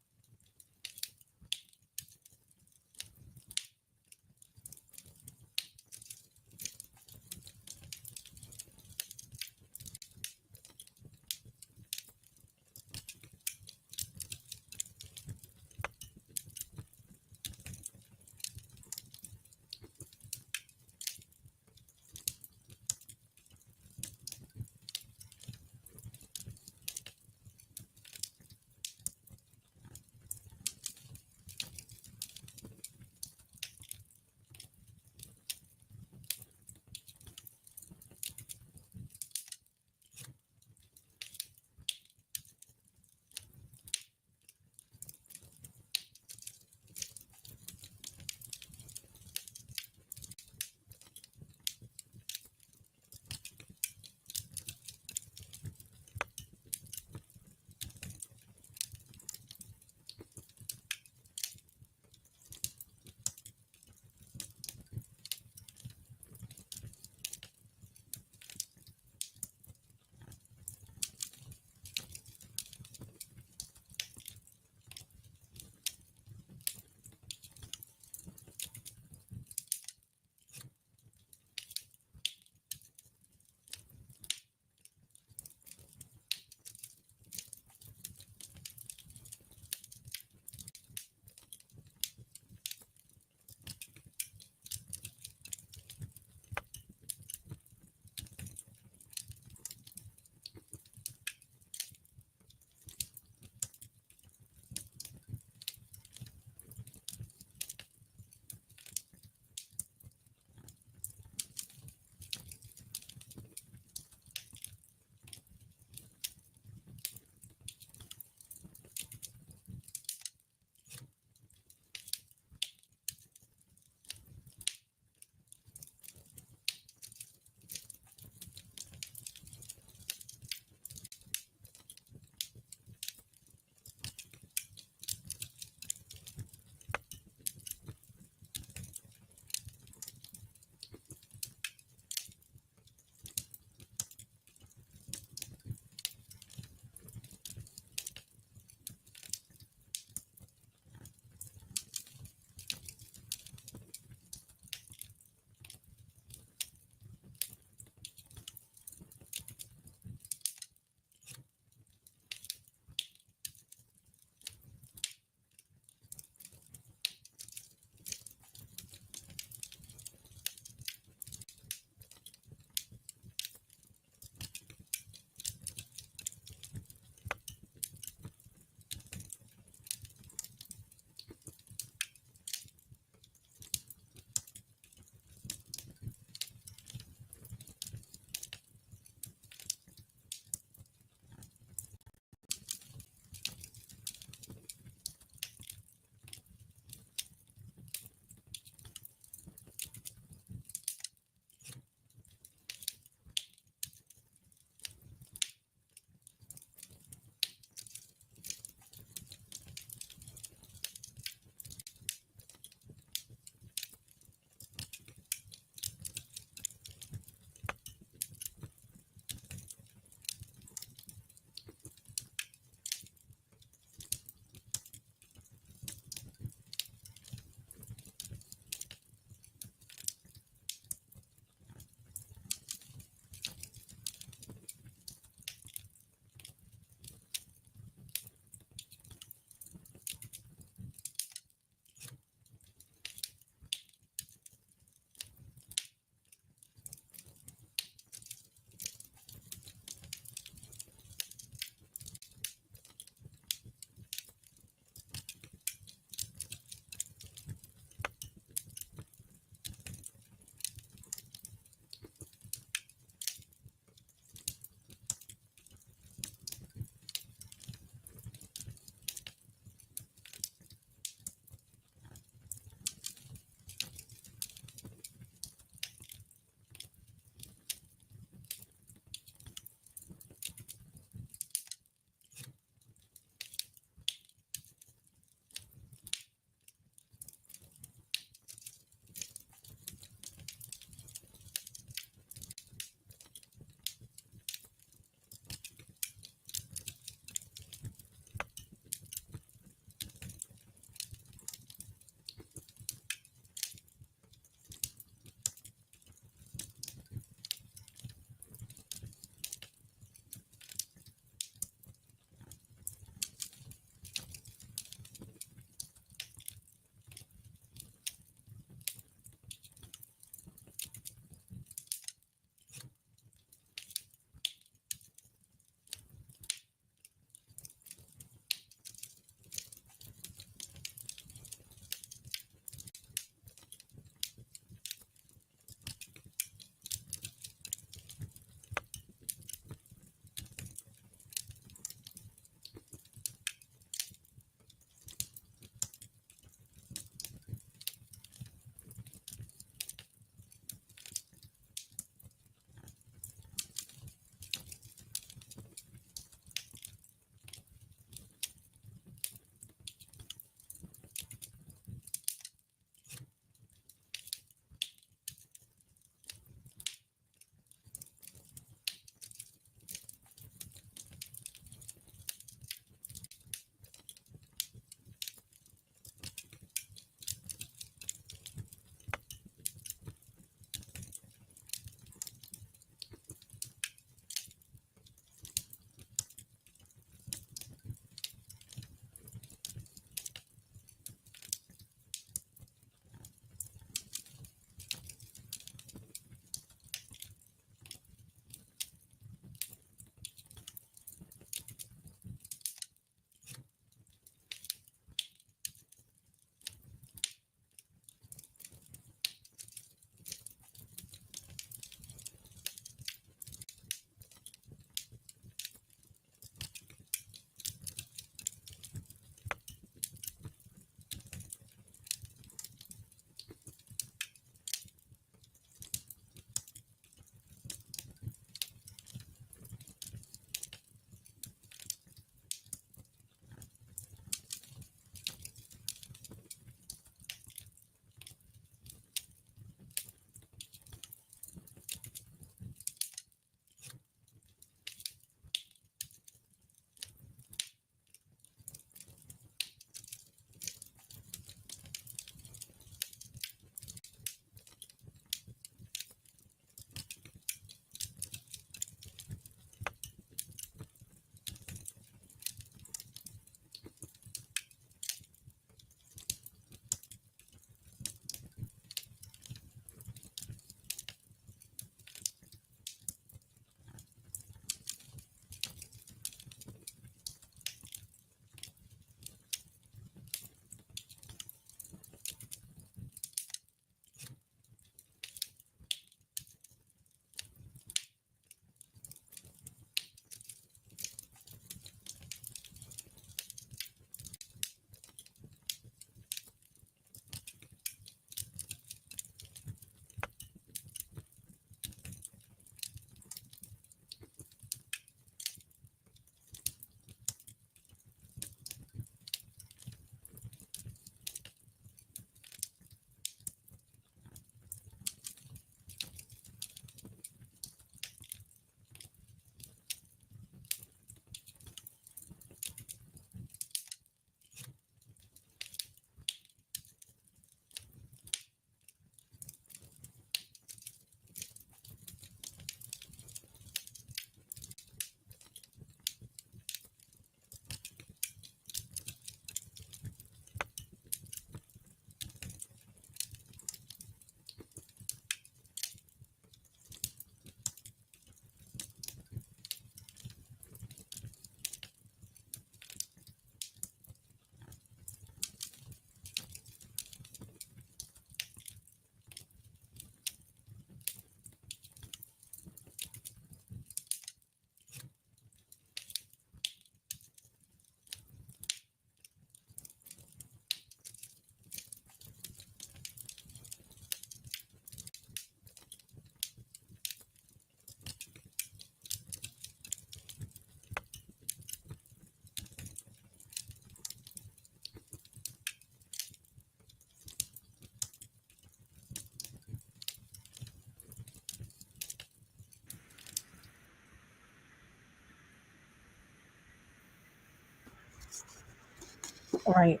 All right.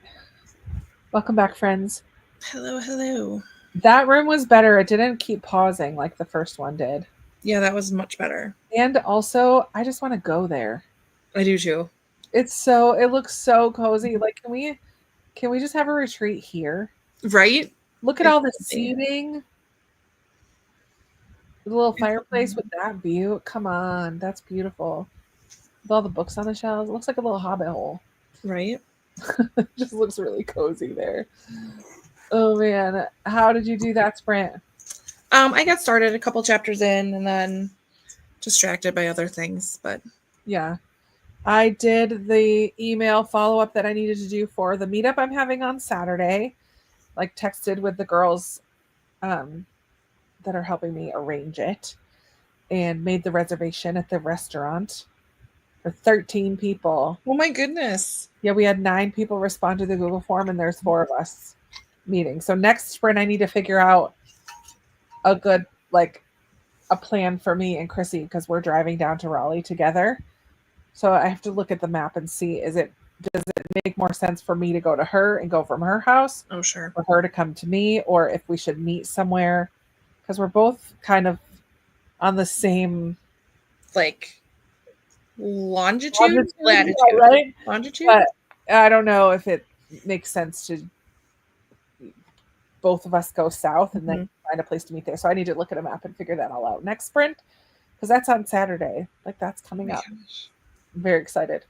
Welcome back, friends. Hello, hello. That room was better. It didn't keep pausing like the first one did. Yeah, that was much better. And also, I just want to go there. I do too. It looks so cozy. Like, can we just have a retreat here? Right? Look at all the seating. The little fireplace with that view. Come on, that's beautiful. With all the books on the shelves. It looks like a little hobbit hole. Right? It just looks really cozy there. Oh man. How did you do that sprint? I got started a couple chapters in and then distracted by other things, but Yeah. I did the email follow-up that I needed to do for the meetup I'm having on Saturday. Like texted with the girls that are helping me arrange it and made the reservation at the restaurant for 13 people. oh my goodness. Yeah, we had 9 people respond to the Google form and there's 4 of us meeting. So next sprint I need to figure out a good a plan for me and Chrissy because we're driving down to Raleigh together. So I have to look at the map and see does it make more sense for me to go to her and go from her house? Oh, sure. For her to come to me, or if we should meet somewhere because we're both kind of on the same like longitude? Latitude. Yeah, right? Longitude? But I don't know if it makes sense to both of us go south and then find a place to meet there. So I need to look at a map and figure that all out. Next sprint, because that's on Saturday. Like that's coming up. I'm very excited.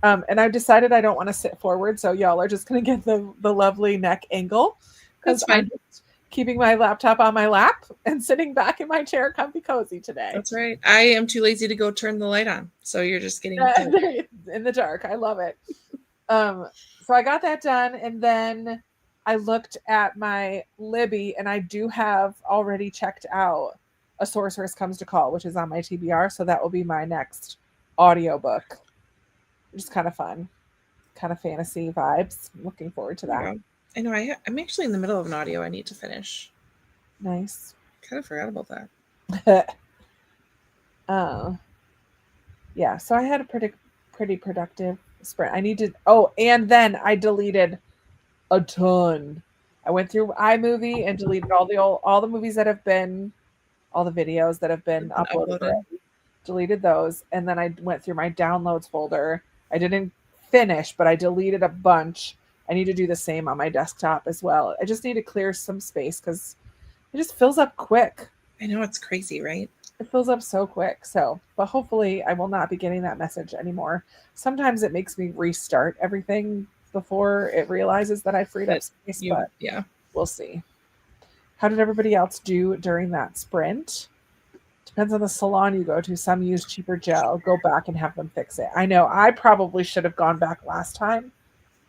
And I've decided I don't want to sit forward, so y'all are just gonna get the lovely neck angle because I'm just keeping my laptop on my lap and sitting back in my chair, comfy cozy today. That's right. I am too lazy to go turn the light on, so you're just getting in the dark. I love it. So I got that done, and then I looked at my Libby, and I do have already checked out A Sorceress Comes to Call, which is on my TBR, so that will be my next audiobook. Which is kind of fun, kind of fantasy vibes. I'm looking forward to that. Yeah. I know. I'm actually in the middle of an audio I need to finish. Nice. Kind of forgot about that. Yeah. So I had a pretty productive sprint. I need to. Oh, and then I deleted a ton. I went through iMovie and deleted all the movies that have been, all the videos that have been uploaded. Deleted those, and then I went through my downloads folder. I didn't finish, but I deleted a bunch. I need to do the same on my desktop as well. I just need to clear some space because it just fills up quick. I know, it's crazy, right? It fills up so quick. So, but hopefully I will not be getting that message anymore. Sometimes it makes me restart everything before it realizes that I freed up space, but yeah, we'll see. How did everybody else do during that sprint? Depends on the salon you go to. Some use cheaper gel. Go back and have them fix it. I know I probably should have gone back last time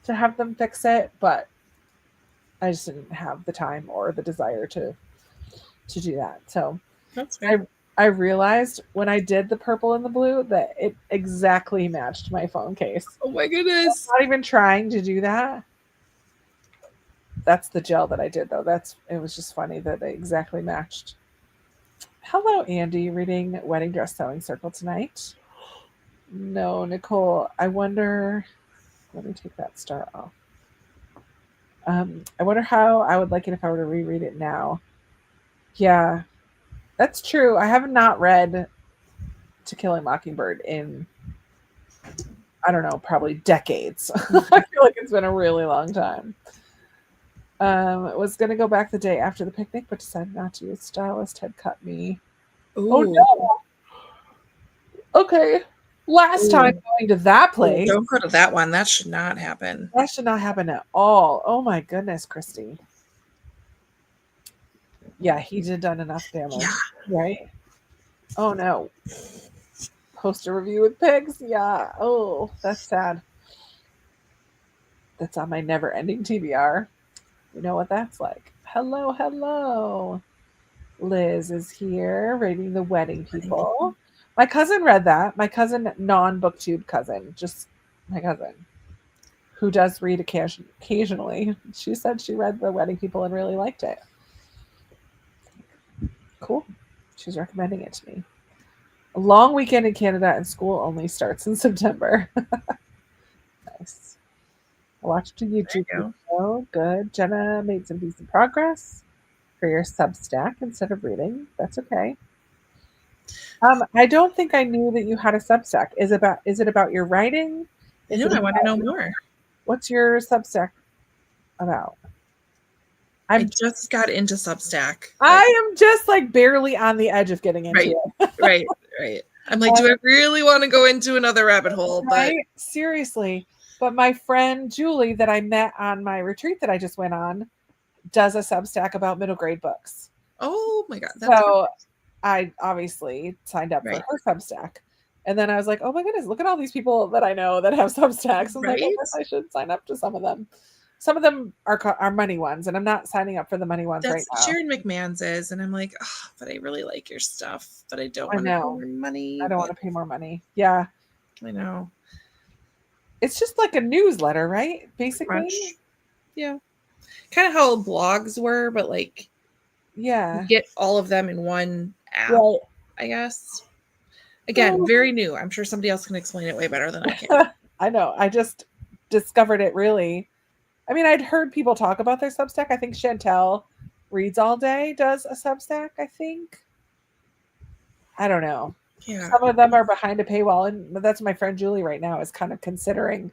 to have them fix it, but I just didn't have the time or the desire to do that. So that's fair. I realized when I did the purple and the blue that it exactly matched my phone case. Oh my goodness. I'm not even trying to do that. That's the gel that I did though. It was just funny that they exactly matched. Hello, Andy, reading Wedding Dress Sewing Circle tonight. No, Nicole, I wonder, let me take that star off. I wonder how I would like it if I were to reread it now. Yeah, that's true. I have not read To Kill a Mockingbird in, I don't know, probably decades. I feel like it's been a really long time. Was going to go back the day after the picnic, but decided not to. The stylist had cut me. Ooh. Oh, no. Okay. Last time going to that place. Don't go to that one. That should not happen. That should not happen at all. Oh, my goodness, Christy. Yeah, he did done enough damage, right? Oh, no. Poster review with pigs? Yeah. Oh, that's sad. That's on my never-ending TBR. You know what that's like. Hello, hello. Liz is here rating The Wedding People. My cousin read that. My cousin, non-booktube cousin, just my cousin, who does read occasionally. She said she read The Wedding People and really liked it. Cool. She's recommending it to me. A long weekend in Canada and school only starts in September. Nice. I watched a YouTube There you video. Good. Jenna made some decent progress for your Substack instead of reading. That's okay. I don't think I knew that you had a Substack. Is it about your writing? I Is know. it I want to about know more. what's your Substack about? I I'm just got into Substack. Like, I am just like barely on the edge of getting into right, it. right, right. I'm like, do I really want to go into another rabbit hole? But Right? Seriously. But my friend Julie that I met on my retreat that I just went on does a Substack about middle grade books. oh my god, that's So I obviously signed up for right, her Substack. And then I was like, oh my goodness, look at all these people that I know that have Substacks. I was like, I right. guess I should sign up to some of them. Some of them are money ones, and I'm not signing up for the money ones right That's now. Sharon McMahon's is, and I'm like, oh, but I really like your stuff, but I don't I want to pay know. more money. I don't want to pay more money. Yeah. I know. It's just like a newsletter, right? Pretty Basically. much. Yeah. Kind of how blogs were, but like Yeah. you get all of them in one app, Right. I guess. Again, very new. I'm sure somebody else can explain it way better than I can. I know. I just discovered it really. I mean, I'd heard people talk about their Substack. I think Chantel Reads All Day does a Substack, I think. I don't know. Yeah. Some of them are behind a paywall, and that's my friend Julie right now is kind of considering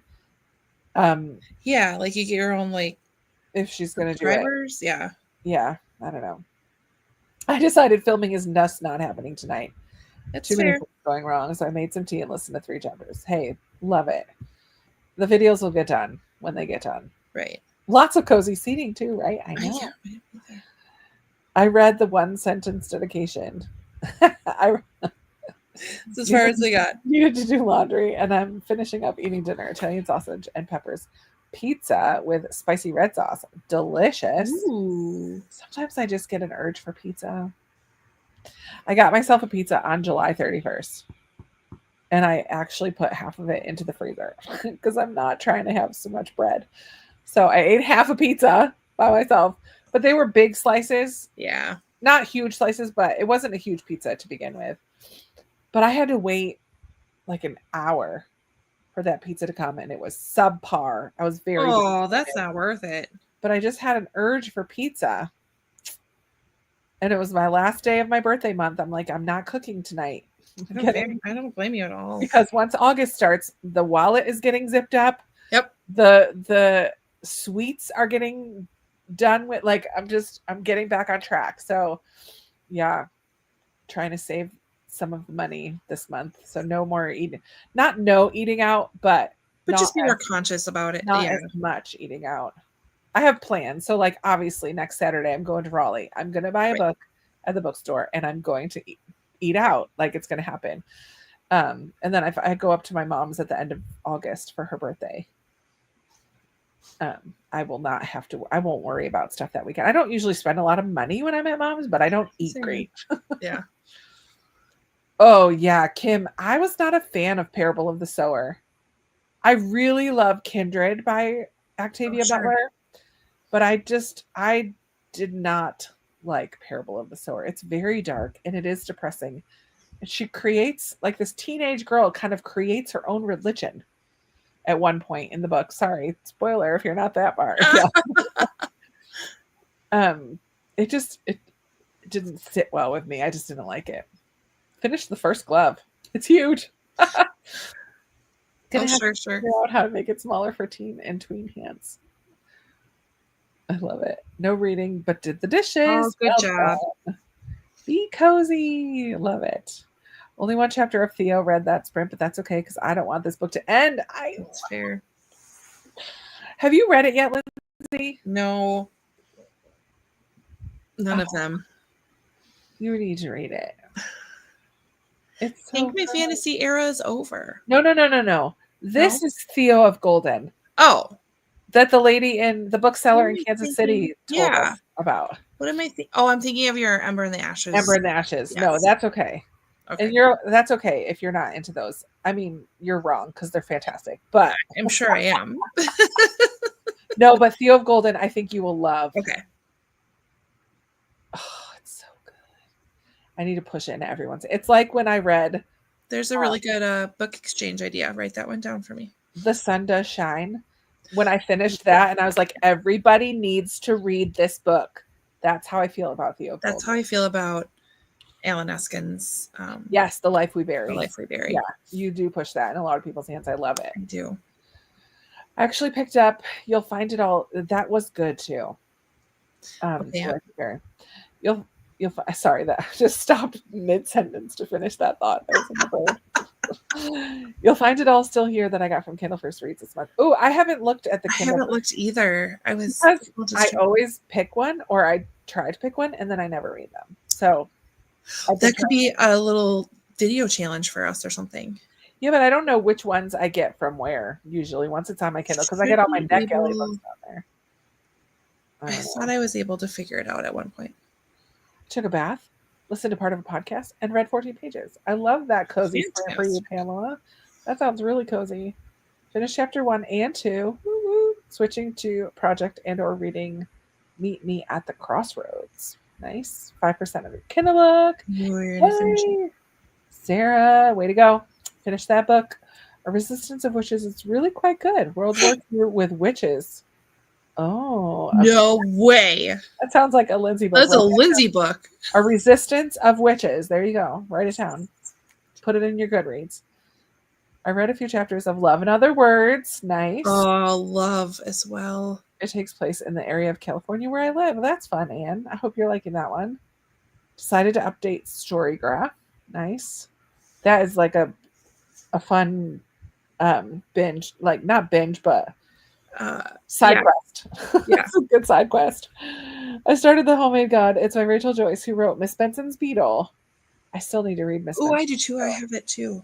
Yeah, like you get your own like if she's going to do it. subscribers. Yeah. Yeah, I don't know. I decided filming is just not happening tonight. That's Too many fair. things going wrong, so I made some tea and listened to 3 chapters. Hey, love it. The videos will get done when they get done. Right. Lots of cozy seating too, right? I I know. can't wait either. I read the 1 sentence dedication. I It's as far as I got. needed to do laundry, and I'm finishing up eating dinner: Italian sausage and peppers, pizza with spicy red sauce, delicious. Ooh. Sometimes I just get an urge for pizza. I got myself a pizza on July 31st, and I actually put half of it into the freezer because I'm not trying to have so much bread. So I ate half a pizza by myself, but they were big slices, Yeah. not huge slices, but it wasn't a huge pizza to begin with. But I had to wait like an hour for that pizza to come, and it was subpar. I was very Oh, that's not worth it. but I just had an urge for pizza. And it was my last day of my birthday month. I'm like, I'm not cooking tonight. I don't blame you at all. Because once August starts, the wallet is getting zipped up. Yep. The sweets are getting done with. Like I'm getting back on track. So yeah, trying to save some of the money this month. So no more eating, not no eating out, but just be more conscious about it. not Yeah. as much eating out. I have plans. So like obviously next Saturday I'm going to Raleigh. I'm going to buy a Right. book at the bookstore, and I'm going to eat out. Like it's going to happen. And then I go up to my mom's at the end of August for her birthday. I will not have to. I won't worry about stuff that weekend. I don't usually spend a lot of money when I'm at mom's, but I don't eat Same. great. Yeah. Oh yeah, Kim. I was not a fan of Parable of the Sower. I really love Kindred by Octavia sure. Butler, but I did not like Parable of the Sower. It's very dark and it is depressing. And she creates, like, this teenage girl kind of creates her own religion at one point in the book. Sorry, spoiler if you're not that far. Yeah. It didn't sit well with me. I just didn't like it. Finished the first glove. It's huge. Gonna have to figure out how to make it smaller for teen and tween hands. I love it. No reading, but did the dishes. Oh, good job. Done. Be cozy. Love it. Only 1 chapter of Theo read that sprint, but that's okay because I don't want this book to end. That's fair. Have you read it yet, Lindsey? No. None of them. You need to read it. It's so I think my fantasy era is over. No. This is Theo of Golden. Oh. That the lady in the bookseller in Kansas City told us about. What am I thinking? Oh, I'm thinking of your Ember in the Ashes. Ember in the Ashes. Yes. No, that's okay. And that's okay if you're not into those. I mean, you're wrong because they're fantastic. But I'm sure I am. No, but Theo of Golden, I think you will love. Okay. Oh, it's so good. I need to push it into everyone's. It's like when I read. There's a really good book exchange idea. Write that one down for me. The Sun Does Shine. when I finished that, and I was like, everybody needs to read this book. That's how I feel about Theo. That's how I feel about Alan Eskin's yes, The Life We Bury. The Life We Bury. Yeah, you do push that in a lot of people's hands. I love it. I do. I actually picked up You'll Find It All. That was good too. Okay, The yeah. Life We Bury. Sorry, that I just stopped mid-sentence to finish that thought. That was in the bird. You'll Find It All Still Here that I got from Kindle First Reads this month. Oh, I haven't looked at the Kindle. I haven't looked either. I was I always pick one, or I try to pick one, and then I never read them. So that could be a little video challenge for us or something. Yeah, but I don't know which ones I get from where usually once it's on my Kindle, because I get all my NetGalley books on there. I thought I was able to figure it out at one point. Took a bath, listened to part of a podcast, and read 14 pages. I love that cozy for you, Pamela. That sounds really cozy. Finished chapter 1 and 2. Woo-woo. Switching to project and or reading Meet Me at the Crossroads. Nice. 5% of your Kindle book. Hey. Sarah, way to go. Finish that book. A Resistance of Witches. It's really quite good. World War II with witches. Oh. Okay. No way. That sounds like a Lindsey book. That's a Lindsey book. A Resistance of Witches. There you go. Write it down. Put it in your Goodreads. I read a few chapters of Love and Other Words. Nice. Oh, love as well. It takes place in the area of California where I live. That's fun, Anne. I hope you're liking that one. Decided to update Storygraph. Nice. That is like a fun binge, like not binge, but side quest. Yeah. It's a good side quest. I started The Homemade God. It's by Rachel Joyce, who wrote Miss Benson's Beetle. I still need to read Miss Benson's I do too. I have it too.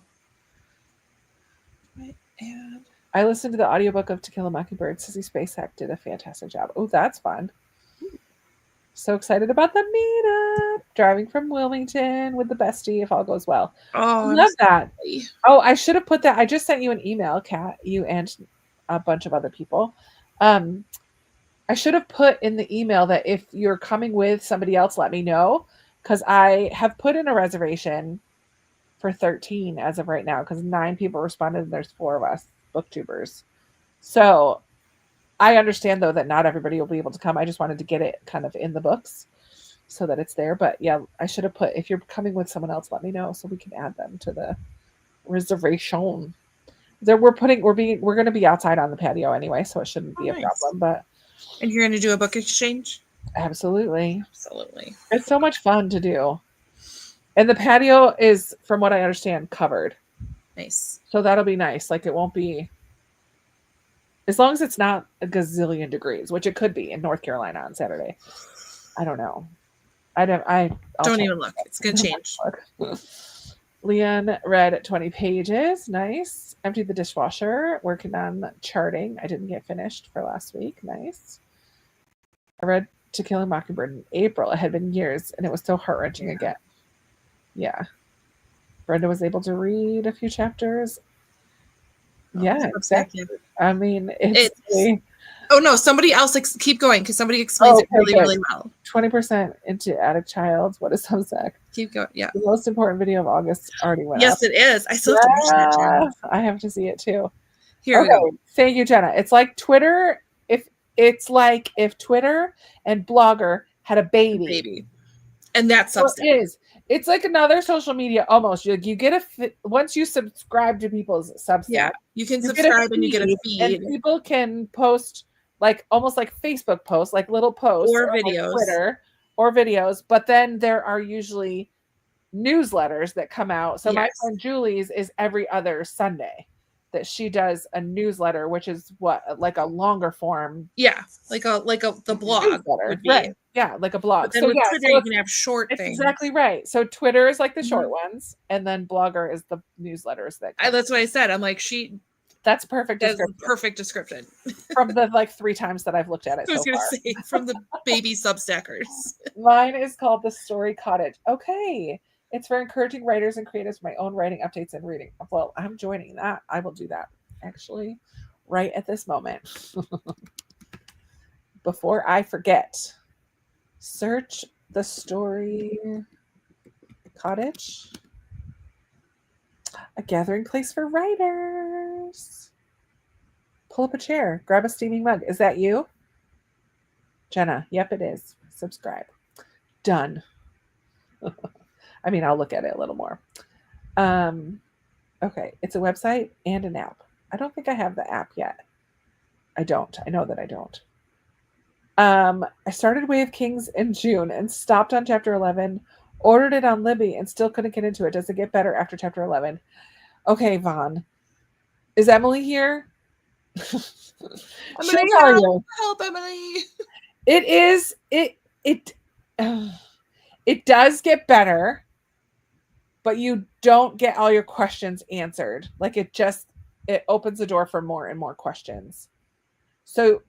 And I listened to the audiobook of To Kill a Mockingbird. Sissy Spacek did a fantastic job. Oh, that's fun. So excited about the meetup. Driving from Wilmington with the bestie, if all goes well. Oh, I love that. Oh, I should have put that. I just sent you an email, Kat, you and a bunch of other people. I should have put in the email that if you're coming with somebody else, let me know. Because I have put in a reservation for 13 as of right now, because 9 people responded and there's 4 of us, booktubers. So I understand, though, that not everybody will be able to come. I just wanted to get it kind of in the books so that it's there. But yeah, I should have put, if you're coming with someone else, let me know so we can add them to the reservation. We're going to be outside on the patio anyway, so it shouldn't be a problem. But and you're going to do a book exchange? Absolutely. It's so much fun to do. And the patio is, from what I understand, covered. Nice. So that'll be nice. Like, it won't be, as long as it's not a gazillion degrees, which it could be in North Carolina on Saturday. I don't know. I'll don't even look. It's going to change. Leanne read 20 pages. Nice. Emptied the dishwasher. Working on charting. I didn't get finished for last week. Nice. I read To Kill a Mockingbird in April. It had been years, and it was so heart-wrenching again. Yeah. Brenda was able to read a few chapters. Yeah, exactly. I mean, it's oh no, somebody else keep going, because somebody explains it really, really well. 20% into Attic Childs. What is Substack? Keep going. Yeah. The most important video of August already went up. Yes, it is. I still have to watch that, Jenna. I have to see it too. Here we go. Thank you, Jenna. It's like Twitter. If Twitter and Blogger had a baby. And that's Substack. It's like another social media almost. You get once you subscribe to people's Substack. Yeah, you can subscribe and you get a feed. And people can post like almost like Facebook posts, like little posts or videos, like Twitter or videos. But then there are usually newsletters that come out. So my friend Julie's is every other Sunday that she does a newsletter, which is like a longer form. Yeah, like the blog would be. Right. Yeah, like a blog. But then with Twitter, you can have short things. Exactly right. So Twitter is like the short ones, and then Blogger is the newsletters that's what I said. I'm like, that's perfect. Perfect description from the like 3 times that I've looked at it. I was going to say from the baby Substackers. Mine is called The Story Cottage. Okay. It's for encouraging writers and creators for my own writing updates and reading. Well, I'm joining that. I will do that actually right at this moment. Before I forget, search The Story Cottage, a gathering place for writers. Pull up a chair. Grab a steaming mug. Is that you? Jenna. Yep, it is. Subscribe. Done. I mean, I'll look at it a little more. Okay. It's a website and an app. I don't think I have the app yet. I don't. I know that I don't. I started Way of Kings in June and stopped on chapter 11, ordered it on Libby and still couldn't get into it. Does it get better after chapter 11? Okay, Vaughn. Is Emily here? Emily, She'll tell you. help, Emily. It is, it does get better, but you don't get all your questions answered. Like it opens the door for more and more questions. So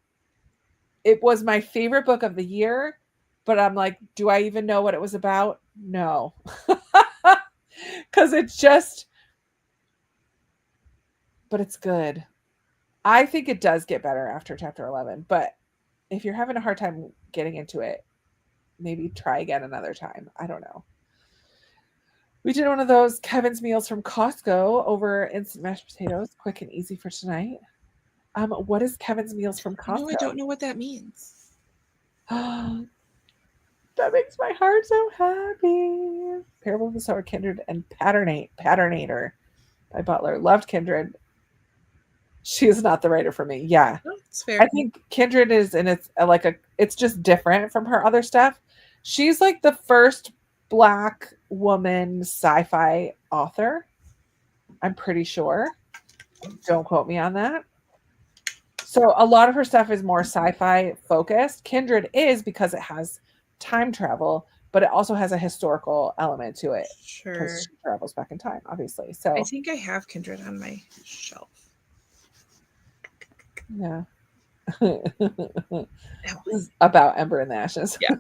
it was my favorite book of the year, but I'm like, do I even know what it was about? No. Because but it's good. I think it does get better after chapter 11, but if you're having a hard time getting into it, maybe try again another time. I don't know. We did one of those Kevin's meals from Costco over instant mashed potatoes, quick and easy for tonight. What is Kevin's meals from Costco? No, I don't know what that means. That makes my heart so happy. Parable of the Sower, Kindred, and Patternator by Butler. Loved Kindred. She is not the writer for me. Yeah. Oh, it's fair. I think Kindred is, and it's just different from her other stuff. She's like the first Black woman sci-fi author. I'm pretty sure. Don't quote me on that. So a lot of her stuff is more sci-fi focused. Kindred is because it has time travel, but it also has a historical element to it. Sure. Because she travels back in time, obviously. So I think I have Kindred on my shelf. Yeah. This is about Ember in the Ashes. Yeah.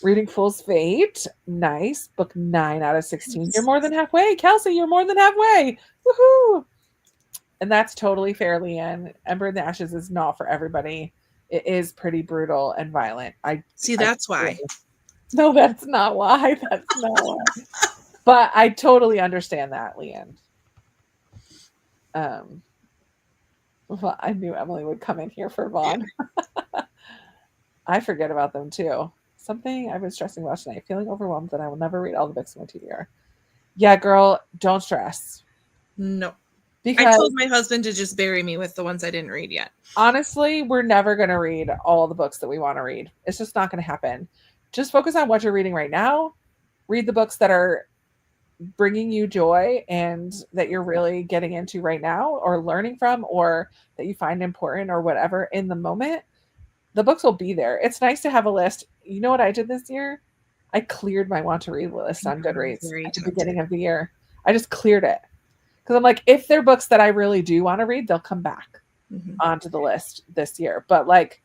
Reading Fool's Fate. Nice. Book 9 out of 16. You're more than halfway. Kelsey, you're more than halfway. Woohoo! And that's totally fair, Leanne. Ember in the Ashes is not for everybody. It is pretty brutal and violent. That's why. No, that's not why. That's not why. But I totally understand that, Leanne. Well, I knew Emily would come in here for Vaughn. I forget about them too. Something I've been stressing about tonight. Feeling overwhelmed that I will never read all the books in my TBR. Yeah, girl, don't stress. No. Because I told my husband to just bury me with the ones I didn't read yet. Honestly, we're never going to read all the books that we want to read. It's just not going to happen. Just focus on what you're reading right now. Read the books that are bringing you joy and that you're really getting into right now or learning from or that you find important or whatever in the moment. The books will be there. It's nice to have a list. You know what I did this year? I cleared my want to read list on Goodreads at the beginning of the year. I just cleared it. Because I'm like, if they're books that I really do want to read, they'll come back onto the list this year. But like,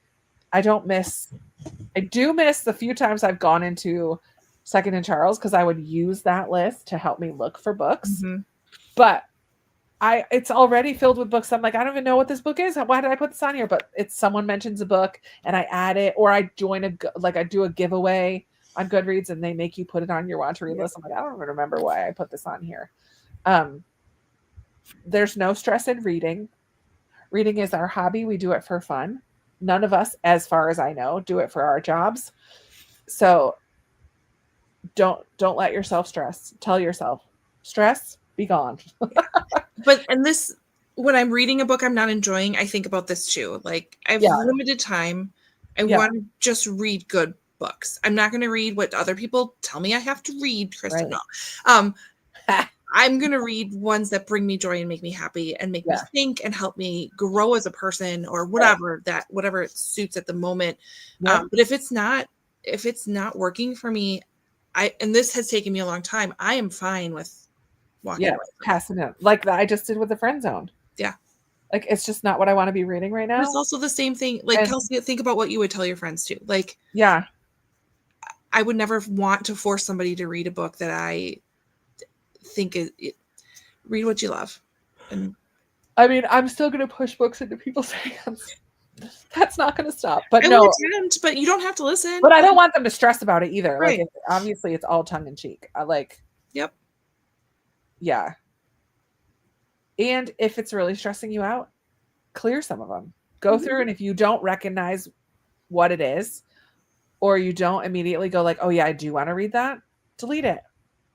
I do miss the few times I've gone into Second and Charles because I would use that list to help me look for books. But it's already filled with books. I'm like, I don't even know what this book is. Why did I put this on here? But it's someone mentions a book and I add it, or I join I do a giveaway on Goodreads and they make you put it on your want to read list. I'm like, I don't even remember why I put this on here. There's no stress in reading. Reading is our hobby. We do it for fun. None of us, as far as I know, do it for our jobs. So don't let yourself stress. Tell yourself, stress, be gone. When I'm reading a book I'm not enjoying, I think about this too. Like, I have limited time. I want to just read good books. I'm not going to read what other people tell me I have to read, Kristen. Right. No. I'm going to read ones that bring me joy and make me happy and make me think and help me grow as a person or whatever whatever it suits at the moment. But if it's not working for me, and this has taken me a long time, I am fine with walking away. Passing it like that I just did with the friend zone. Yeah. Like, it's just not what I want to be reading right now. But it's also the same thing. Like, Kelsey, think about what you would tell your friends too. Like, I would never want to force somebody to read a book that I think read what you love. And I mean, I'm still going to push books into people's hands. That's not going to stop. But I no, attempt, but you don't have to listen. But I don't want them to stress about it either. Right. Like, obviously, it's all tongue in cheek. Yeah. And if it's really stressing you out, clear some of them. Go through, and if you don't recognize what it is, or you don't immediately go like, oh yeah, I do want to read that, delete it.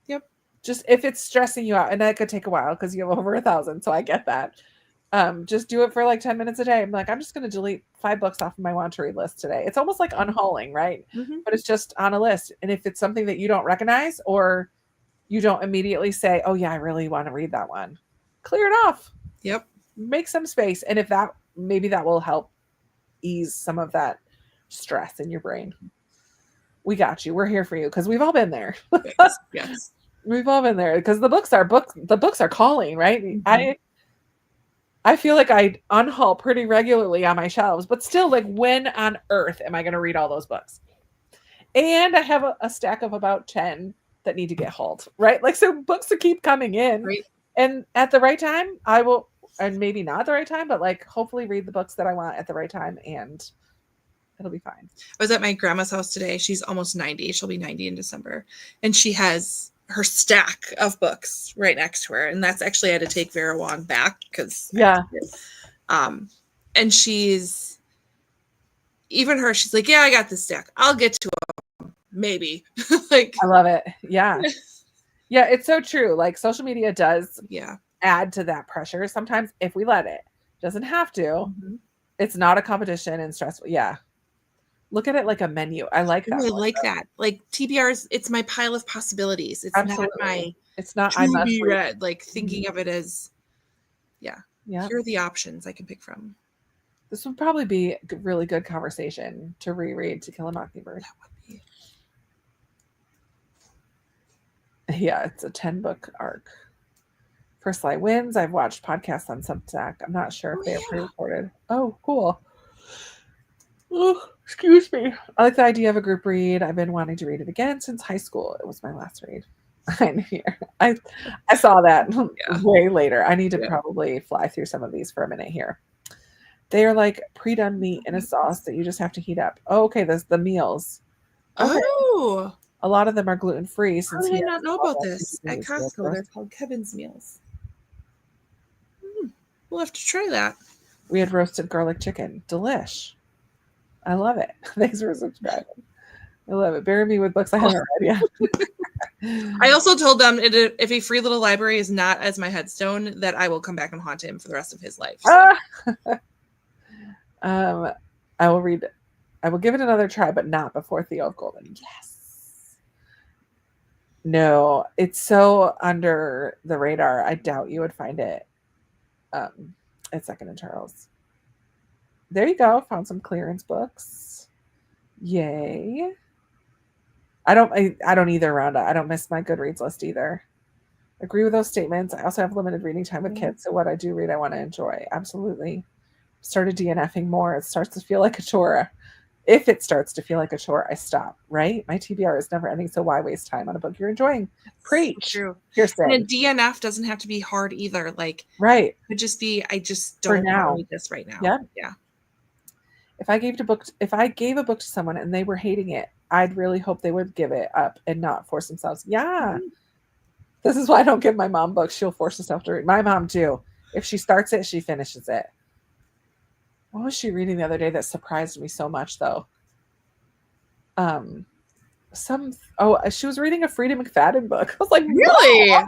Yep. Just if it's stressing you out, and that could take a while because you have over 1,000, so I get that. Just do it for like 10 minutes a day. I'm like, I'm just going to delete 5 books off of my want to read list today. It's almost like unhauling, right? But it's just on a list. And if it's something that you don't recognize, or you don't immediately say, oh yeah, I really want to read that one, clear it off. Yep. Make some space. And if that, maybe that will help ease some of that stress in your brain. We got you. We're here for you because we've all been there. Yes. We've all been there because the books are calling, right? I feel like I unhaul pretty regularly on my shelves, but still, like, when on earth am I going to read all those books? And I have a stack of about 10 that need to get hauled, right? Like, so books to keep coming in, right. And at the right time, I will, and maybe not the right time, but like hopefully read the books that I want at the right time, and it'll be fine. I was at my grandma's house today. She's almost 90. She'll be 90 in December, and she has her stack of books right next to her, and that's actually I had to take Vera Wong back because and she's even her, she's like, yeah, I got this stack, I'll get to them maybe. Like, I love it. Yeah it's so true. Like, social media does add to that pressure sometimes if we let it. Doesn't have to. It's not a competition and stressful. Look at it like a menu. I like that. I like that. Like, TBRs, it's my pile of possibilities. It's not my, it's not, I must be read. Like, thinking of it as, here are the options I can pick from. This would probably be a really good conversation to reread To Kill a Mockingbird. That would be. Yeah, it's a 10-book arc. First Light Wins. I've watched podcasts on Substack. I'm not sure if they are pre-recorded. Oh, cool. Oh, excuse me. I like the idea of a group read. I've been wanting to read it again since high school. It was my last read. I saw that way later. I need to probably fly through some of these for a minute here. They are like pre-done meat in a sauce that you just have to heat up. Oh, okay. There's the meals. Okay. Oh. A lot of them are gluten-free. How did I not know about this? At Costco, they're called Kevin's meals. We'll have to try that. We had roasted garlic chicken. Delish. I love it. Thanks for subscribing. I love it. Bury me with books I haven't read yet. I also told them if a free little library is not as my headstone, that I will come back and haunt him for the rest of his life. So. I will read. I will give it another try, but not before Theo of Golden. Yes. No, it's so under the radar. I doubt you would find it at Second and Charles. There you go. Found some clearance books. Yay. I don't either, Rhonda. I don't miss my Goodreads list either. Agree with those statements. I also have limited reading time with kids, so what I do read, I want to enjoy. Absolutely. Started DNFing more. It starts to feel like a chore. If it starts to feel like a chore, I stop, right? My TBR is never ending, so why waste time on a book you're enjoying? Preach. True. Hearsay. And a DNF doesn't have to be hard either. Like, right. It could just be, I just don't want to read this right now. Yeah. If I gave a book to someone and they were hating it, I'd really hope they would give it up and not force themselves. Yeah. This is why I don't give my mom books. She'll force herself to read. My mom too. If she starts it, she finishes it. What was she reading the other day that surprised me so much though? She was reading a Frida McFadden book. I was like, really? Wow.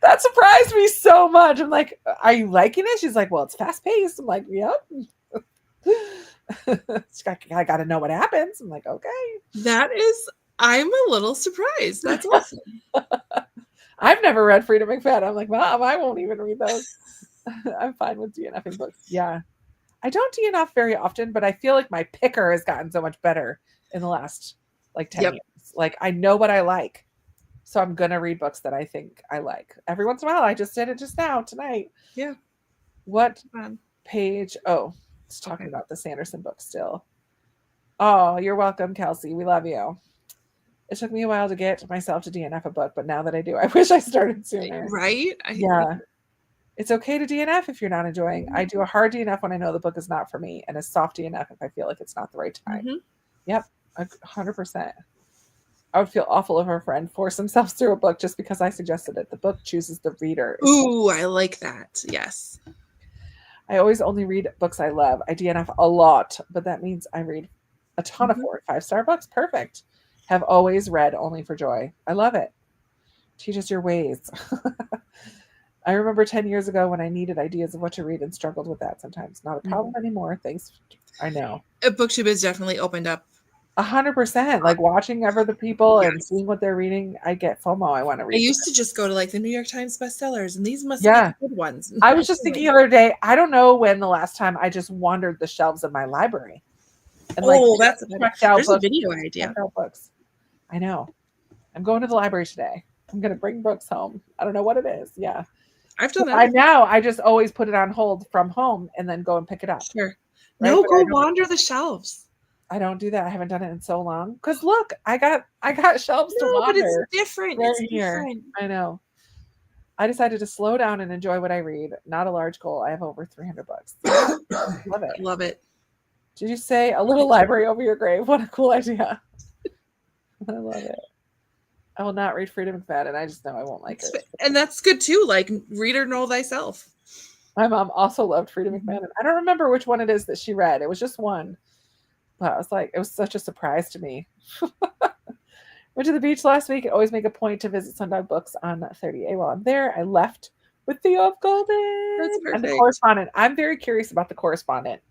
That surprised me so much. I'm like, are you liking it? She's like, well, it's fast paced. I'm like, yep. I got to know what happens. I'm like, okay. I'm a little surprised. That's awesome. I've never read Frida McFadden. I'm like, Mom, I won't even read those. I'm fine with DNFing books. Yeah. I don't DNF very often, but I feel like my picker has gotten so much better in the last 10 years. Like, I know what I like. So I'm going to read books that I think I like. Every once in a while, I just did it just now, tonight. Yeah. What page? Oh, it's talking about the Sanderson book still. Oh, you're welcome, Kelsey. We love you. It took me a while to get myself to DNF a book, but now that I do, I wish I started sooner. Right? It's okay to DNF if you're not enjoying. I do a hard DNF when I know the book is not for me, and a soft DNF if I feel like it's not the right time. Yep, 100%. I would feel awful if our friend forced themselves through a book just because I suggested it. The book chooses the reader. Ooh, I like that. Yes. I always only read books I love. I DNF a lot, but that means I read a ton of Mhm. 4 and 5 star books. Perfect. Have always read only for joy. I love it. Teach us your ways. I remember 10 years ago when I needed ideas of what to read and struggled with that sometimes. Not a problem anymore. Thanks. I know. BookTube has definitely opened up. 100%. Like watching other people and Yes. seeing what they're reading, I get FOMO. I want to I read. used to just go to like the New York Times bestsellers, and these must be Yeah. the good ones. I was just thinking the other day, I don't know when the last time I just wandered the shelves of my library and like Oh, that's a good. checked out There's a books. video idea. Checked out books. I know. I'm going to the library today. I'm going to bring books home. I don't know what it is. Yeah. I've done I that. now I just always put it on hold from home and then go and pick it up. Sure. Right? No, But go wander the shelves. I don't do that. I haven't done it in so long. Cause look, I got shelves to No, but it's wander different. right It's here. different. I know. I decided to slow down and enjoy what I read. Not a large goal. I have over 300 books. Love it. I love it. Did you say a little library over your grave? What a cool idea. I love it. I will not read Frida McFadden. I just know I won't like it. And that's good too. Like, read or know thyself. My mom also loved Frida McFadden. I don't remember which one it is that she read. It was just one. But I was like, it was such a surprise to me. Went to the beach last week. I always make a point to visit Sundog Books on 30A. While I'm there, I left with Theo of Golden. That's And the perfect. correspondent. I'm very curious about the correspondent.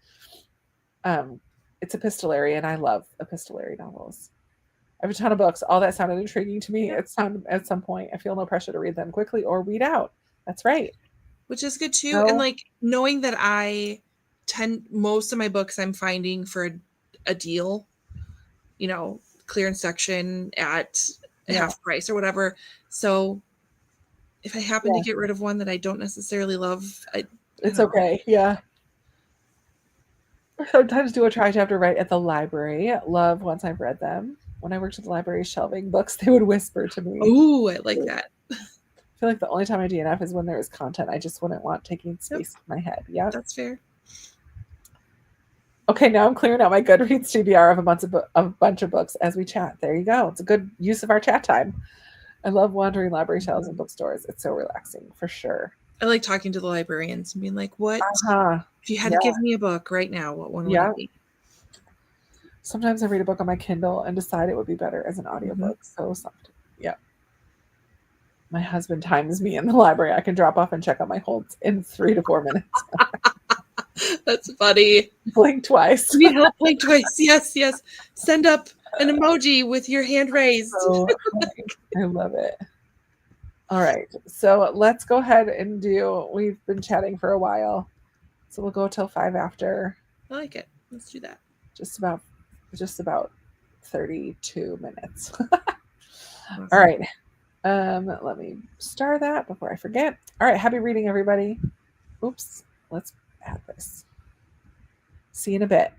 It's epistolary, and I love epistolary novels. I have a ton of books. All that sounded intriguing to me at some point. I feel no pressure to read them quickly or weed out. That's right. Which is good too. No. And like knowing that most of my books I'm finding for a deal, clearance section at half price or whatever. So if I happen to get rid of one that I don't necessarily love, it's okay. Yeah. Sometimes do a try to have to write at the library. Love once I've read them. When I worked at the library shelving books, they would whisper to me. Oh, I like that. I feel like the only time I DNF is when there is content I just wouldn't want taking space in my head. Yeah. That's fair. Okay, now I'm clearing out my Goodreads TBR of a bunch of books as we chat. There you go. It's a good use of our chat time. I love wandering library shelves and bookstores. It's so relaxing, for sure. I like talking to the librarians and being like, what? If you had to give me a book right now, what one would it be? Sometimes I read a book on my Kindle and decide it would be better as an audiobook. So soft. Yeah. My husband times me in the library. I can drop off and check out my holds in 3 to 4 minutes. That's funny. Blink twice. We help blink twice. Yes, yes. Send up an emoji with your hand raised. So I love it. All right. So let's go ahead and we've been chatting for a while. So we'll go till 5 after. I like it. Let's do that. Just about 32 minutes. Awesome. All right. Let me star that before I forget. All right. Happy reading, everybody. Oops. Let's add this. See you in a bit.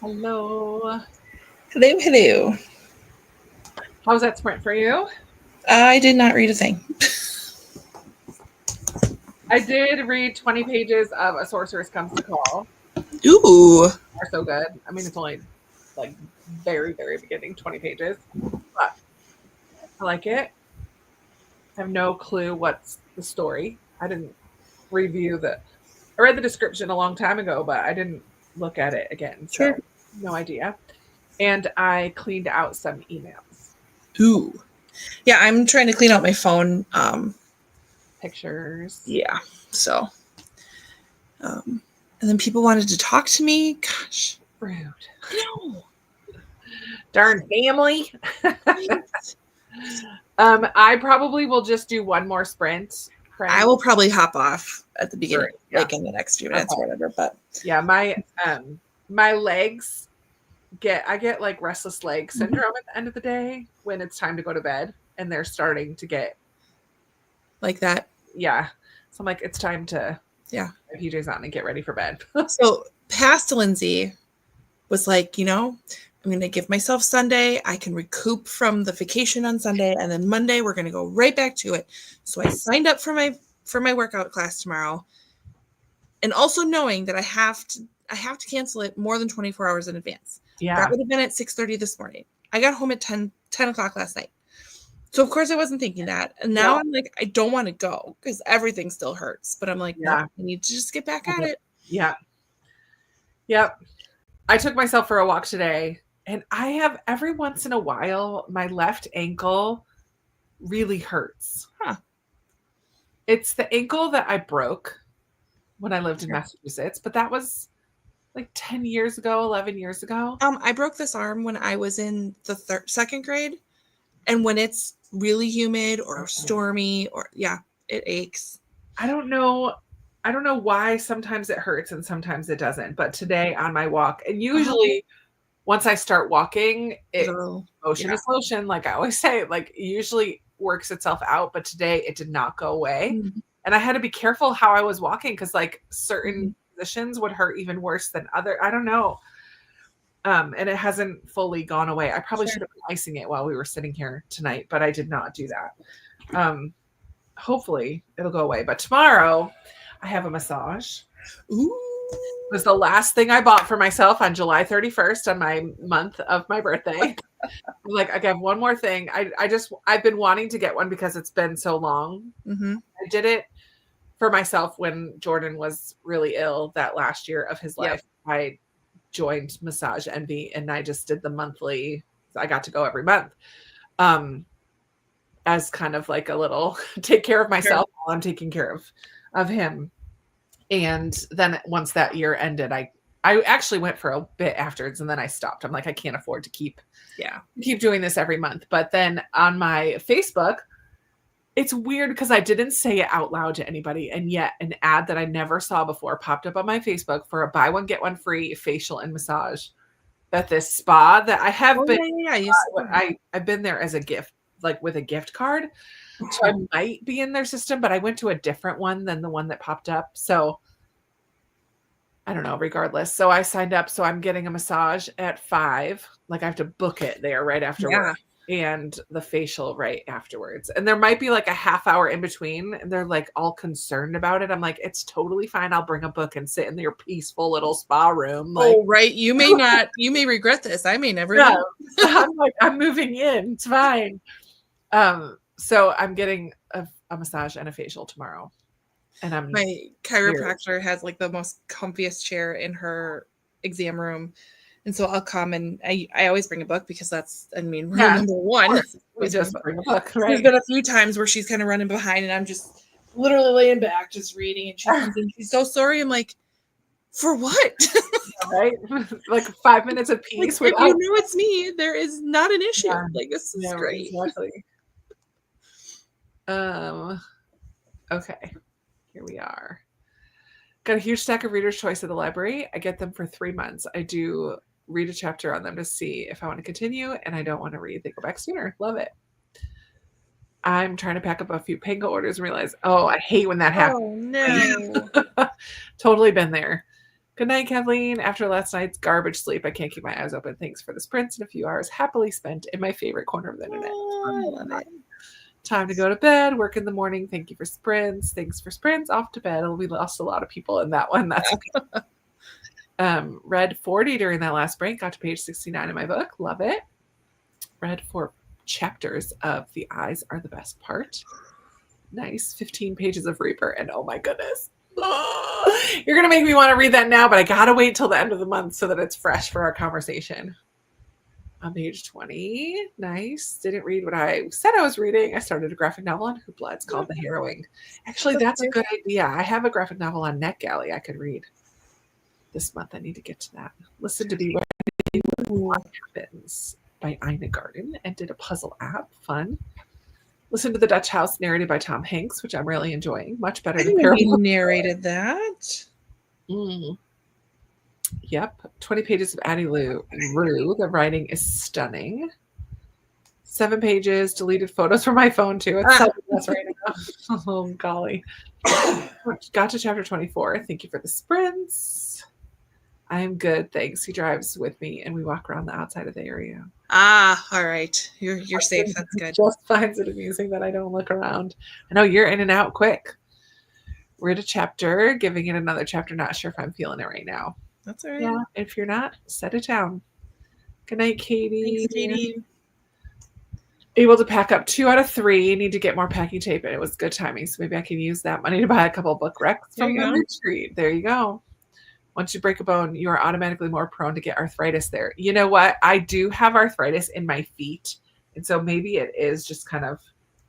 Hello. Hello, hello. How was that sprint for you? I did not read a thing. I did read 20 pages of A Sorceress Comes to Call. Ooh. Are so good. I mean, it's only like very, very beginning, 20 pages. But I like it. I have no clue what's the story. I didn't review I read the description a long time ago, but I didn't look at it again. So Sure. no idea. And I cleaned out some emails. Ooh. Yeah, I'm trying to clean out my phone. Pictures. Yeah. So. And then people wanted to talk to me. Gosh. Rude. No. Darn family. I probably will just do one more sprint. I will probably hop off at the beginning, Sure, yeah. like in the next few minutes or whatever. But yeah, my legs I get like restless leg syndrome at the end of the day when it's time to go to bed, and they're starting to get like that. Yeah. So I'm like, it's time to put my PJs on and get ready for bed. So past Lindsey was like, I'm going to give myself Sunday. I can recoup from the vacation on Sunday, and then Monday we're going to go right back to it. So I signed up for my workout class tomorrow, and also knowing that I have to cancel it more than 24 hours in advance. Yeah. That would have been at 6:30 this morning. I got home at 10 o'clock last night. So of course I wasn't thinking that. And now I'm like, I don't want to go because everything still hurts. But I'm like, no, I need to just get back at it. Yeah. Yep. I took myself for a walk today, and I have every once in a while, my left ankle really hurts. Huh. It's the ankle that I broke when I lived in Massachusetts, but that was like 10 years ago, 11 years ago. I broke this arm when I was in the second grade. And when it's really humid or stormy it aches. I don't know why sometimes it hurts and sometimes it doesn't. But today on my walk, and usually once I start walking, motion is motion. Like I always say, like usually works itself out. But today it did not go away. Mm-hmm. And I had to be careful how I was walking because like certain positions would hurt even worse than other. I don't know. And it hasn't fully gone away. I probably should have been icing it while we were sitting here tonight, but I did not do that. Hopefully it'll go away. But tomorrow I have a massage. Ooh. It was the last thing I bought for myself on July 31st on my month of my birthday. Like, I have one more thing. I've been wanting to get one because it's been so long. Mm-hmm. I did it for myself when Jordan was really ill that last year of his life. I joined Massage Envy, and I just did the monthly. I got to go every month as kind of like a little take care of myself while I'm taking care of him. And then once that year ended, I actually went for a bit afterwards, and then I stopped. I'm like, I can't afford to keep doing this every month. But then on my Facebook, it's weird because I didn't say it out loud to anybody, and yet an ad that I never saw before popped up on my Facebook for a buy one get one free facial and massage at this spa that I have been. I've been there as a gift, like with a gift card, so I might be in their system, but I went to a different one than the one that popped up. So I don't know. Regardless, so I signed up. So I'm getting a massage at 5. Like I have to book it there right after work. And the facial right afterwards. And there might be like a half hour in between, and they're like all concerned about it. I'm like, it's totally fine. I'll bring a book and sit in your peaceful little spa room. Like, right. You may regret this. I may never. Yeah. I'm like, I'm moving in. It's fine. So I'm getting a massage and a facial tomorrow. And my chiropractor has like the most comfiest chair in her exam room. And so I'll come, and I always bring a book because that's, rule number one. We just bring a book, right? There's been a few times where she's kind of running behind, and I'm just literally laying back, just reading. And she comes in, she's so sorry. I'm like, for what? Right? Like 5 minutes of peace. Like, if you know it's me, there is not an issue. Yeah. Like, this is great. Exactly. Okay. Here we are. Got a huge stack of Reader's Choice at the library. I get them for 3 months. I do read a chapter on them to see if I want to continue, and I don't want to read. They go back sooner. Love it. I'm trying to pack up a few Pango orders and realize, I hate when that happens. Oh, no. Totally been there. Good night, Kathleen. After last night's garbage sleep, I can't keep my eyes open. Thanks for the sprints and a few hours happily spent in my favorite corner of the internet. Oh, I love it. Time to go to bed. Work in the morning. Thank you for sprints. Thanks for sprints. Off to bed. We lost a lot of people in that one. That's okay. Read 40 during that last break. Got to page 69 in my book. Love it. Read 4 chapters of The Eyes Are the Best Part. Nice. 15 pages of Reaper. And oh my goodness. You're going to make me want to read that now, but I got to wait till the end of the month so that it's fresh for our conversation. On page 20. Nice. Didn't read what I said I was reading. I started a graphic novel on Hoopla. It's called The Harrowing. Actually, that's a good idea. I have a graphic novel on NetGalley I could read this month. I need to get to that. Listen to Be Ready When What Happens by Ina Garden and did a puzzle app. Fun. Listen to The Dutch House narrated by Tom Hanks, which I'm really enjoying. Much better than He narrated that. Yep. 20 pages of Addie Rue. The writing is stunning. 7 pages, deleted photos from my phone too. It's so mess right now. Oh, golly. Got to chapter 24. Thank you for the sprints. I'm good, thanks. He drives with me and we walk around the outside of the area. Ah, all right. You're safe. That's good. Just finds it amusing that I don't look around. I know you're in and out quick. Read a chapter, giving it another chapter. Not sure if I'm feeling it right now. That's all right. Yeah, if you're not, set it down. Good night, Katie. Thanks, Katie. Able to pack up 2 out of 3. Need to get more packing tape, and it was good timing. So maybe I can use that money to buy a couple book recs from the retreat. There you go. Once you break a bone, you are automatically more prone to get arthritis there. You know what? I do have arthritis in my feet. And so maybe it is just kind of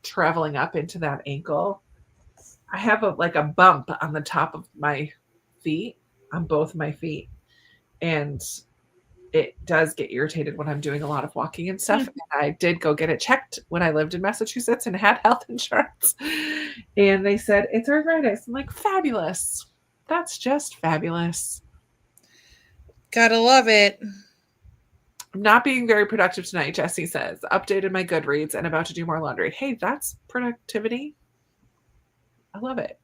traveling up into that ankle. I have a bump on the top of my feet, on both my feet. And it does get irritated when I'm doing a lot of walking and stuff. And I did go get it checked when I lived in Massachusetts and had health insurance. And they said, it's arthritis. I'm like, fabulous. That's just fabulous. Gotta love it. I'm not being very productive tonight, Jessie says. Updated my Goodreads and about to do more laundry. Hey, that's productivity. I love it.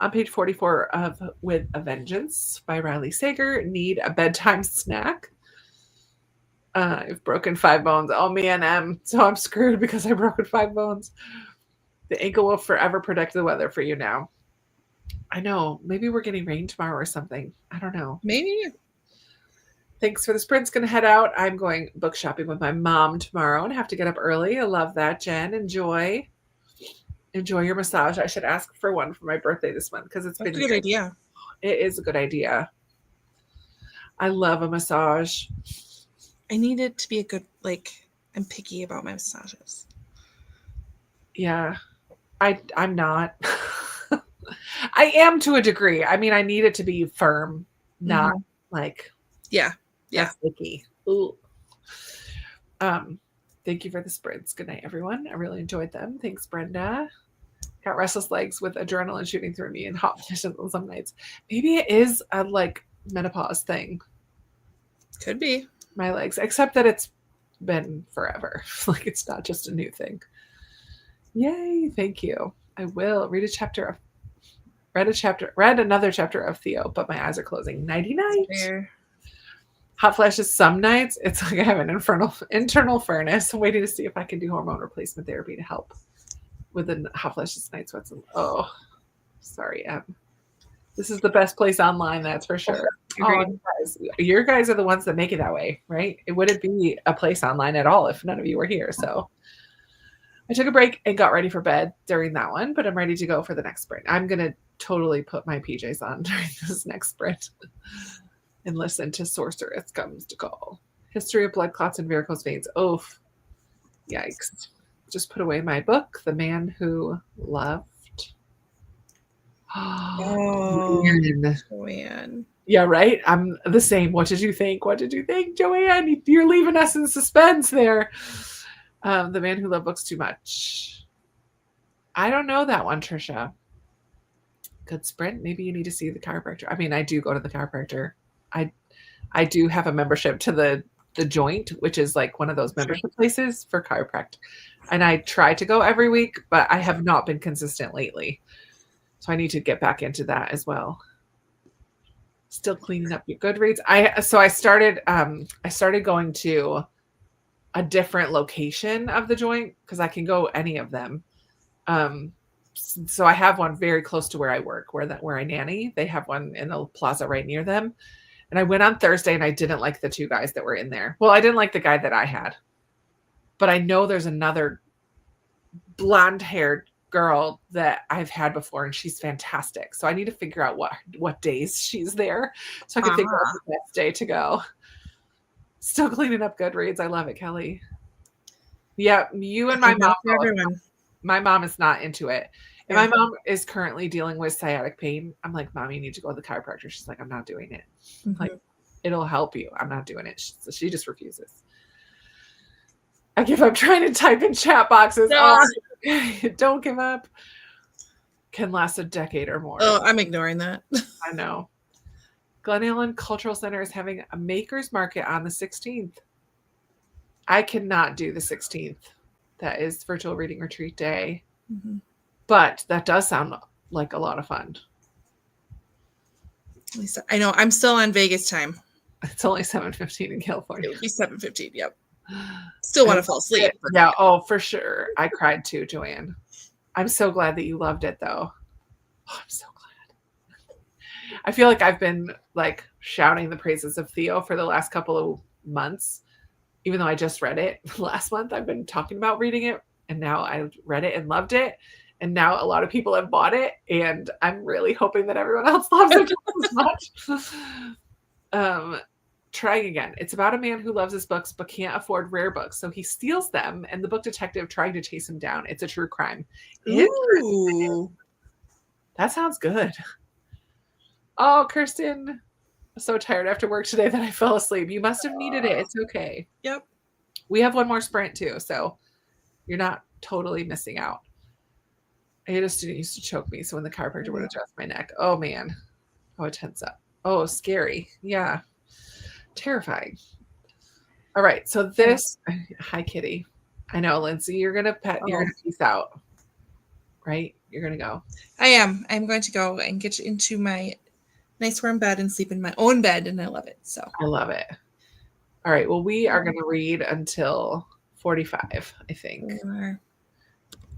On page 44 of With a Vengeance by Riley Sager. Need a bedtime snack. I've broken 5 bones. Oh, me and M. So I'm screwed because I've broken 5 bones. The ankle will forever predict the weather for you now. I know. Maybe we're getting rain tomorrow or something. I don't know. Maybe. Thanks for the sprint's going to head out. I'm going book shopping with my mom tomorrow and have to get up early. I love that, Jen. Enjoy your massage. I should ask for one for my birthday this month because it's been a good idea. It is a good idea. I love a massage. I need it to be a good, I'm picky about my massages. Yeah. I'm not. I am to a degree. I mean, I need it to be firm, not sticky. Ooh. Thank you for the sprints. Good night, everyone. I really enjoyed them. Thanks, Brenda. Got restless legs with adrenaline shooting through me and hot flashes on some nights. Maybe it is a menopause thing. Could be. My legs, except that it's been forever. It's not just a new thing. Yay. Thank you. I will read another chapter of Theo, but my eyes are closing. Nighty night. Hot flashes some nights. It's like I have an internal furnace. I'm waiting to see if I can do hormone replacement therapy to help with the hot flashes, night sweats. Oh, sorry, Em. This is the best place online, that's for sure. Your guys are the ones that make it that way, right? It wouldn't be a place online at all if none of you were here. So I took a break and got ready for bed during that one, but I'm ready to go for the next sprint. I'm going to totally put my PJs on during this next sprint and listen to Sorceress Comes to Call. History of Blood Clots and Varicose Veins. Oh, yikes. Just put away my book, The Man Who Loved. Oh, Joanne. Yeah, right? I'm the same. What did you think? What did you think, Joanne? You're leaving us in suspense there. The Man Who Loved Books Too Much. I don't know that one, Trisha. Good sprint. Maybe you need to see the chiropractor. I mean, I do go to the chiropractor. I do have a membership to the Joint, which is one of those membership places for chiropractic. And I try to go every week, but I have not been consistent lately. So I need to get back into that as well. Still cleaning up your Goodreads. I started going to a different location of the joint because I can go any of them. So I have one very close to where I work, where I nanny. They have one in the plaza right near them. And I went on Thursday and I didn't like the two guys that were in there. Well, I didn't like the guy that I had. But I know there's another blonde-haired girl that I've had before, and she's fantastic. So I need to figure out what days she's there so I can figure out the best day to go. Still cleaning up Goodreads. I love it, Kelly. Yeah, you and my mom. My mom is not into it. And my mom is currently dealing with sciatic pain. I'm like, Mom, you need to go to the chiropractor. She's like, I'm not doing it. Like, it'll help you. I'm not doing it. So she just refuses. I give up trying to type in chat boxes. No. Oh, don't give up. Can last a decade or more. Oh, I'm ignoring that. I know. Glen Ellen Cultural Center is having a maker's market on the 16th. I cannot do the 16th. That is virtual reading retreat day. But that does sound like a lot of fun. Lisa, I know. I'm still on Vegas time. It's only 7:15 in California. It would be 7:15. Yep. Still want to fall asleep. Yeah. Oh, for sure. I cried too, Joanne. I'm so glad that you loved it, though. Oh, I'm so glad. I feel like I've been like shouting the praises of Theo for the last couple of months, even though I just read it last month. I've been talking about reading it, and now I read it and loved it. And now a lot of people have bought it, and I'm really hoping that everyone else loves it just as much. Trying again. It's about a man who loves his books but can't afford rare books, so he steals them, and the book detective trying to chase him down. It's a true crime. Ooh. That sounds good. Oh, Kirsten, I'm so tired after work today that I fell asleep. You must have needed it. It's okay. Yep. We have one more sprint too, so you're not totally missing out. I had a student used to choke me, so when the chiropractor would adjust my neck, oh man, I would tense up. Oh, scary. Yeah. Terrifying. All right. So this, hi, Kitty. I know, Lindsey, you're going to peace out, right? You're going to go. I am. I'm going to go and get into my nice warm bed and sleep in my own bed. And I love it. So I love it. All right. Well, we are going to read until 45, I think.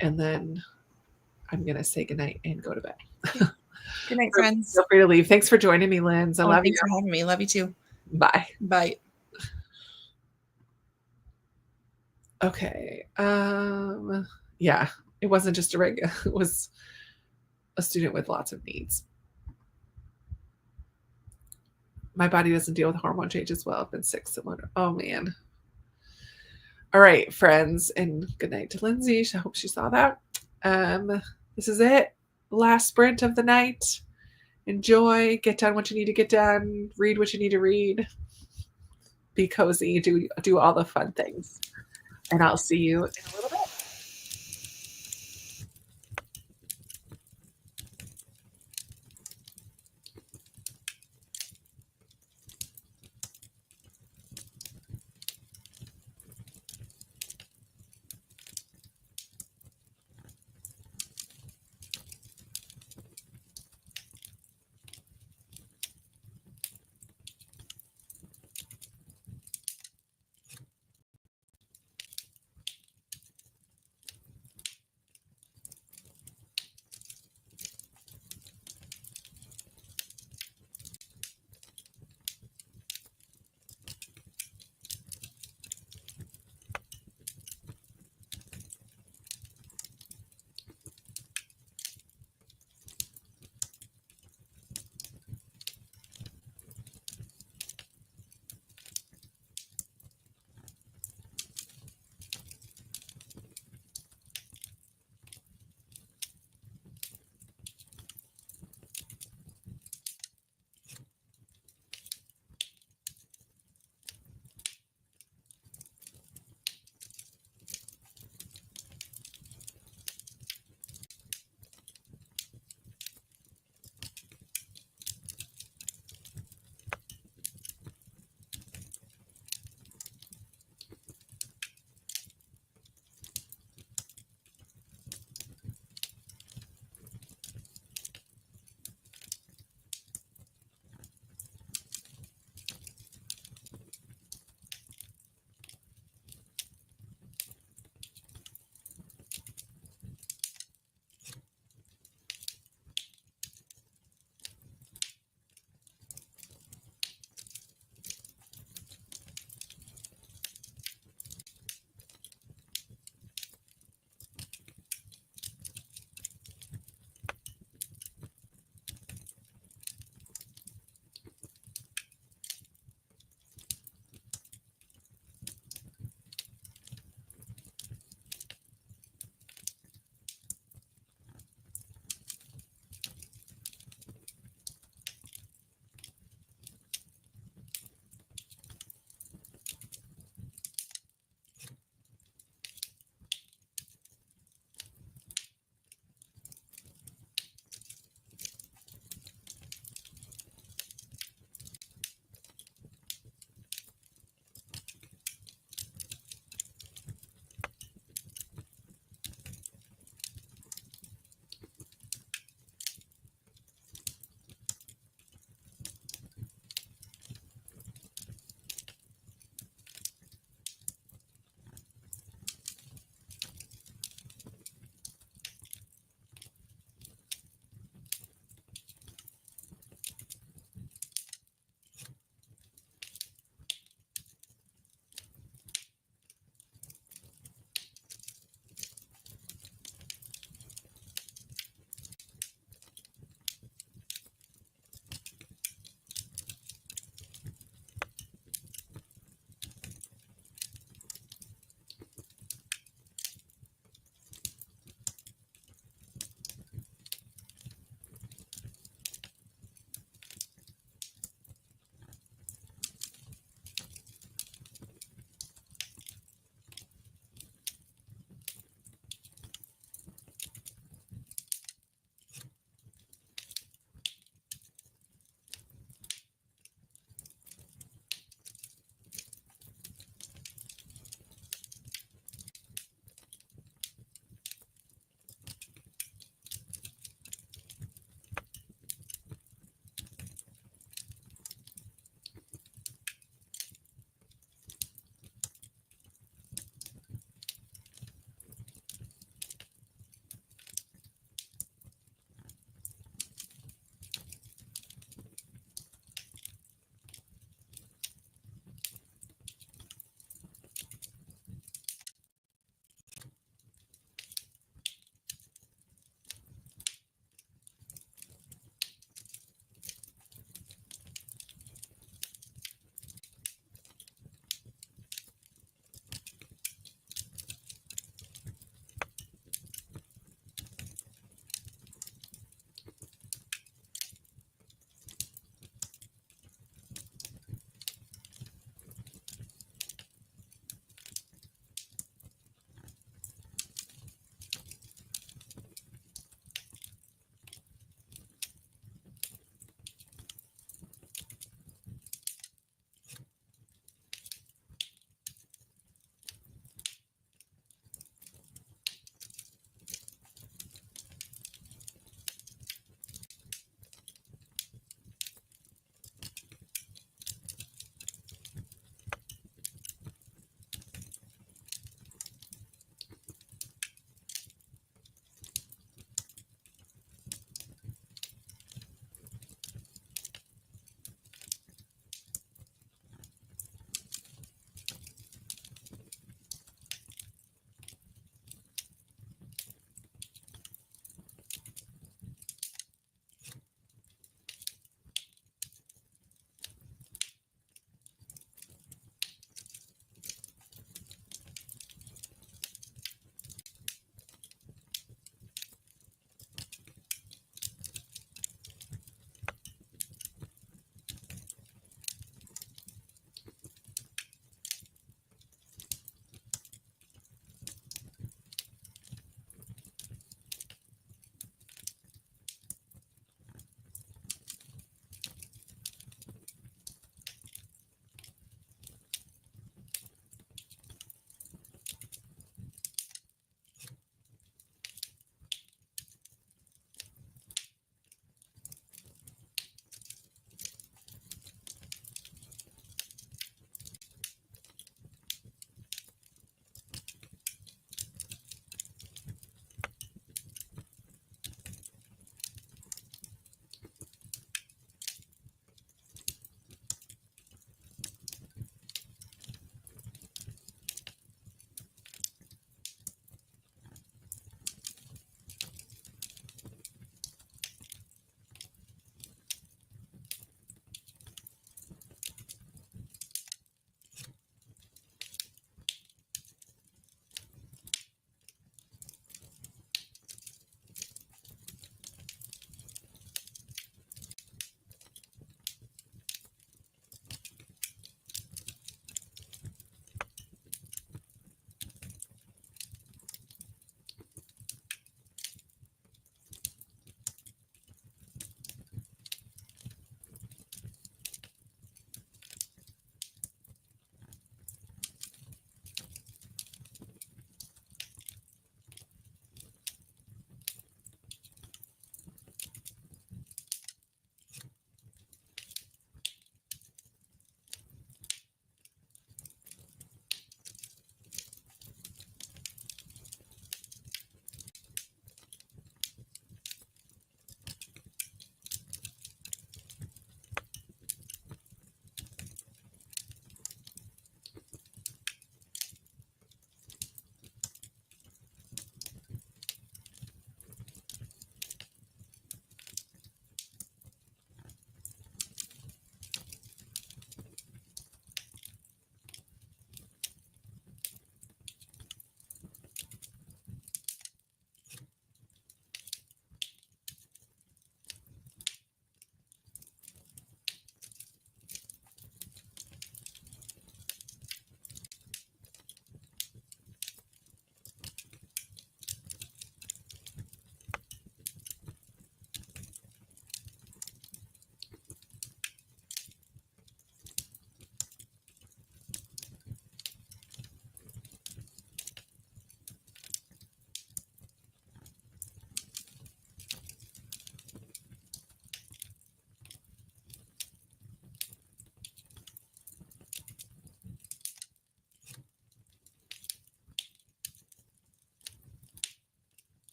And then I'm going to say goodnight and go to bed. Yeah. Good night, friends. Feel free to leave. Thanks for joining me, Linz. I love you. Thanks for having me. Love you too. Bye. Bye. Okay. Yeah, it wasn't just a regular, it was a student with lots of needs. My body doesn't deal with hormone changes well. I've been sick similar. Oh man. All right, friends, and good night to Lindsey. I hope she saw that. This is it. Last sprint of the night. Enjoy, get done what you need to get done, read what you need to read, be cozy, do all the fun things. And I'll see you in a little bit.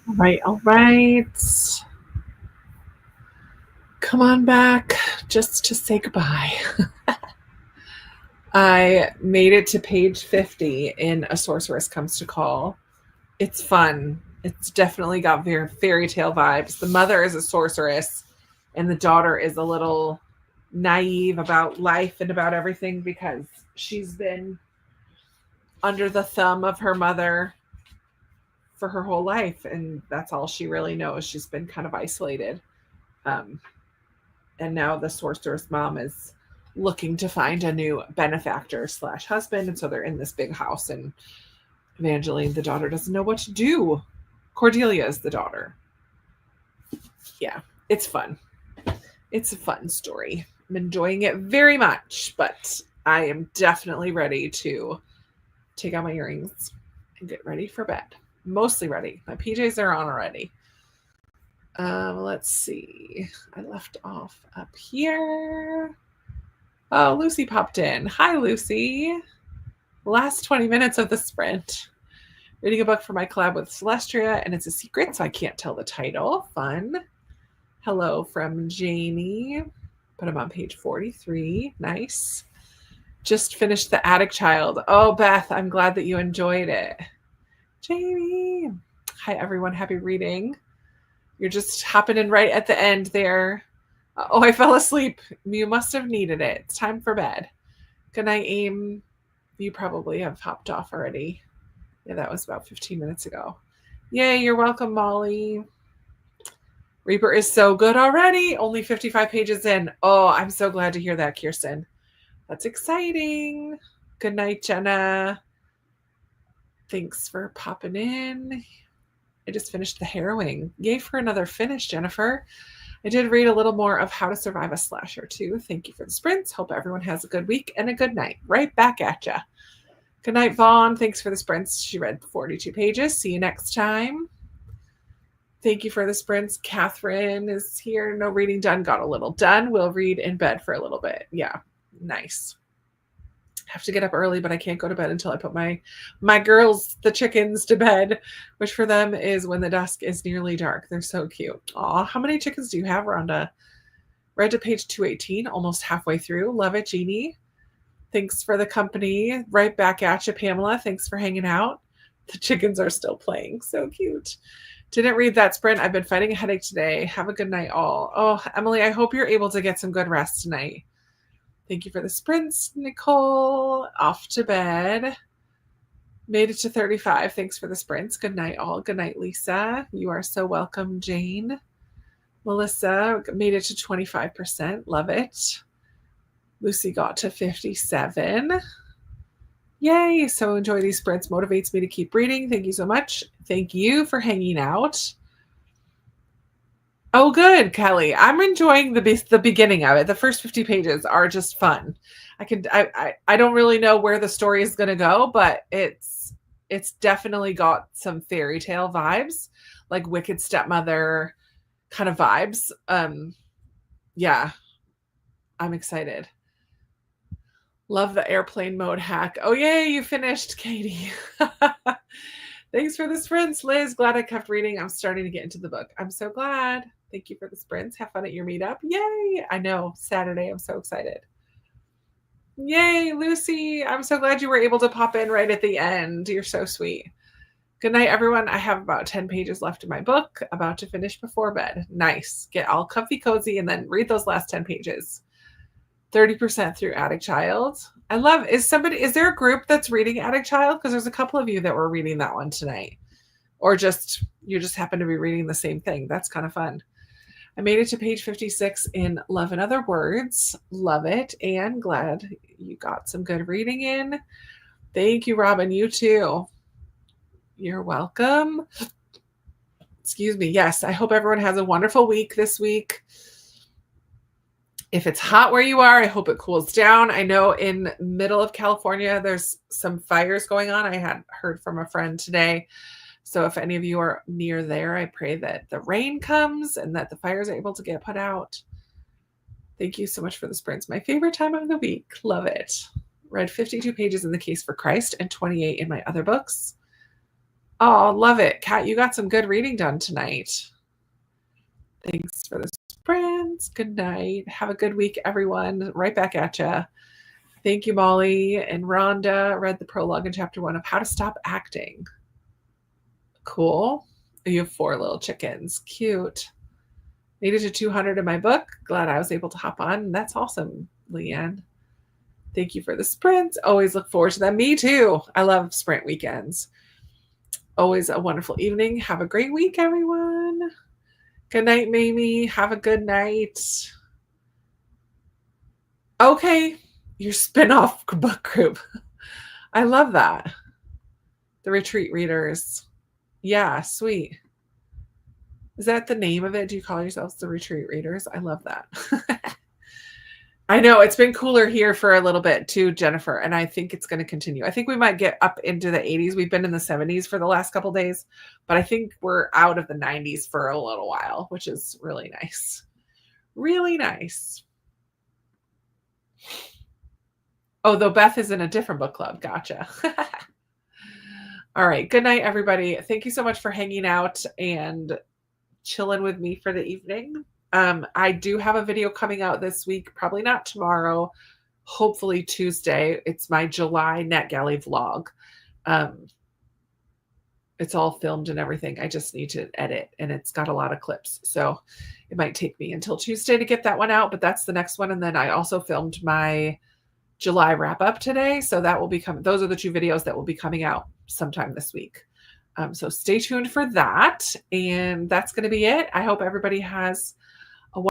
All right, all right. Come on back just to say goodbye. I made it to page 50 in A Sorceress Comes to Call. It's fun. It's definitely got very fairy tale vibes. The mother is a sorceress, and the daughter is a little naive about life and about everything because she's been under the thumb of her mother for her whole life, and that's all she really knows. She's been kind of isolated. Um, and now the sorceress mom is looking to find a new benefactor slash husband, and so they're in this big house, and Evangeline, the daughter, doesn't know what to do. Cordelia is the daughter. Yeah, it's fun. It's a fun story. I'm enjoying it very much, but I am definitely ready to take out my earrings and get ready for bed. Mostly ready. My PJs are on already. Let's see. I left off up here. Oh, Lucy popped in. Hi, Lucy. Last 20 minutes of the sprint. Reading a book for my collab with Celestria, and it's a secret, so I can't tell the title. Fun. Hello from Jamie. Put him on page 43. Nice. Just finished The Attic Child. Oh, Beth, I'm glad that you enjoyed it. Jamie. Hi, everyone. Happy reading. You're just hopping in right at the end there. Oh, I fell asleep. You must have needed it. It's time for bed. Good night, Aim. You probably have hopped off already. Yeah, that was about 15 minutes ago. Yay, you're welcome, Molly. Reaper is so good already. Only 55 pages in. Oh, I'm so glad to hear that, Kirsten. That's exciting. Good night, Jenna. Thanks for popping in. I just finished The Harrowing. Yay for another finish, Jennifer. I did read a little more of How to Survive a Slasher, too. Thank you for the sprints. Hope everyone has a good week and a good night. Right back at ya. Good night, Vaughn. Thanks for the sprints. She read 42 pages. See you next time. Thank you for the sprints. Catherine is here. No reading done. Got a little done. We'll read in bed for a little bit. Yeah, nice. Have to get up early, but I can't go to bed until I put my girls, the chickens, to bed, which for them is when the dusk is nearly dark. They're so cute. Aw, how many chickens do you have, Rhonda? Read to page 218, almost halfway through. Love it, Jeannie. Thanks for the company. Right back at you, Pamela. Thanks for hanging out. The chickens are still playing. So cute. Didn't read that sprint. I've been fighting a headache today. Have a good night, all. Oh, Emily, I hope you're able to get some good rest tonight. Thank you for the sprints, Nicole. Off to bed. Made it to 35. Thanks for the sprints. Good night, all. Good night, Lisa. You are so welcome, Jane. Melissa made it to 25%. Love it. Lucy got to 57. Yay. So enjoy these sprints. Motivates me to keep reading. Thank you so much. Thank you for hanging out. Oh, good, Kelly. I'm enjoying the beginning of it. The first 50 pages are just fun. I don't really know where the story is going to go, but it's definitely got some fairy tale vibes, like Wicked Stepmother kind of vibes. Yeah, I'm excited. Love the airplane mode hack. Oh, yay, you finished, Katie. Thanks for the sprints, Liz. Glad I kept reading. I'm starting to get into the book. I'm so glad. Thank you for the sprints. Have fun at your meetup. Yay. I know. Saturday. I'm so excited. Yay, Lucy. I'm so glad you were able to pop in right at the end. You're so sweet. Good night, everyone. I have about 10 pages left in my book. About to finish before bed. Nice. Get all comfy cozy and then read those last 10 pages. 30% through Attic Child. I love, is there a group that's reading Attic Child? Because there's a couple of you that were reading that one tonight. Or you just happen to be reading the same thing. That's kind of fun. I made it to page 56 in Love and Other Words. Love it. And glad you got some good reading in. Thank you, Robin. You too. You're welcome. Excuse me. Yes, I hope everyone has a wonderful week this week. If it's hot where you are, I hope it cools down. I know in middle of California, there's some fires going on. I had heard from a friend today. So if any of you are near there, I pray that the rain comes and that the fires are able to get put out. Thank you so much for the sprints. My favorite time of the week. Love it. Read 52 pages in The Case for Christ and 28 in my other books. Oh, love it. Kat, you got some good reading done tonight. Thanks for the sprints. Good night. Have a good week, everyone. Right back at you. Thank you, Molly. And Rhonda read the prologue in chapter 1 of How to Stop Acting. Cool. You have 4 little chickens. Cute. Made it to 200 in my book. Glad I was able to hop on. That's awesome, Leanne. Thank you for the sprints. Always look forward to them. Me too. I love sprint weekends. Always a wonderful evening. Have a great week, everyone. Good night, Mamie. Have a good night. Okay. Your spin-off book group. I love that. The retreat readers. Yeah, sweet. Is that the name of it? Do you call yourselves the retreat readers? I love that. I know it's been cooler here for a little bit too, Jennifer, and I think it's going to continue. I think we might get up into the 80s. We've been in the 70s for the last couple days, but I think we're out of the 90s for a little while, which is really nice. Really nice. Oh, though Beth is in a different book club. Gotcha. All right. Good night, everybody. Thank you so much for hanging out and chilling with me for the evening. I do have a video coming out this week, probably not tomorrow, hopefully Tuesday. It's my July NetGalley vlog. It's all filmed and everything. I just need to edit, and it's got a lot of clips. So it might take me until Tuesday to get that one out, but that's the next one. And then I also filmed my July wrap up today. So that will be coming. Those are the 2 videos that will be coming out sometime this week. So stay tuned for that. And that's going to be it. I hope everybody has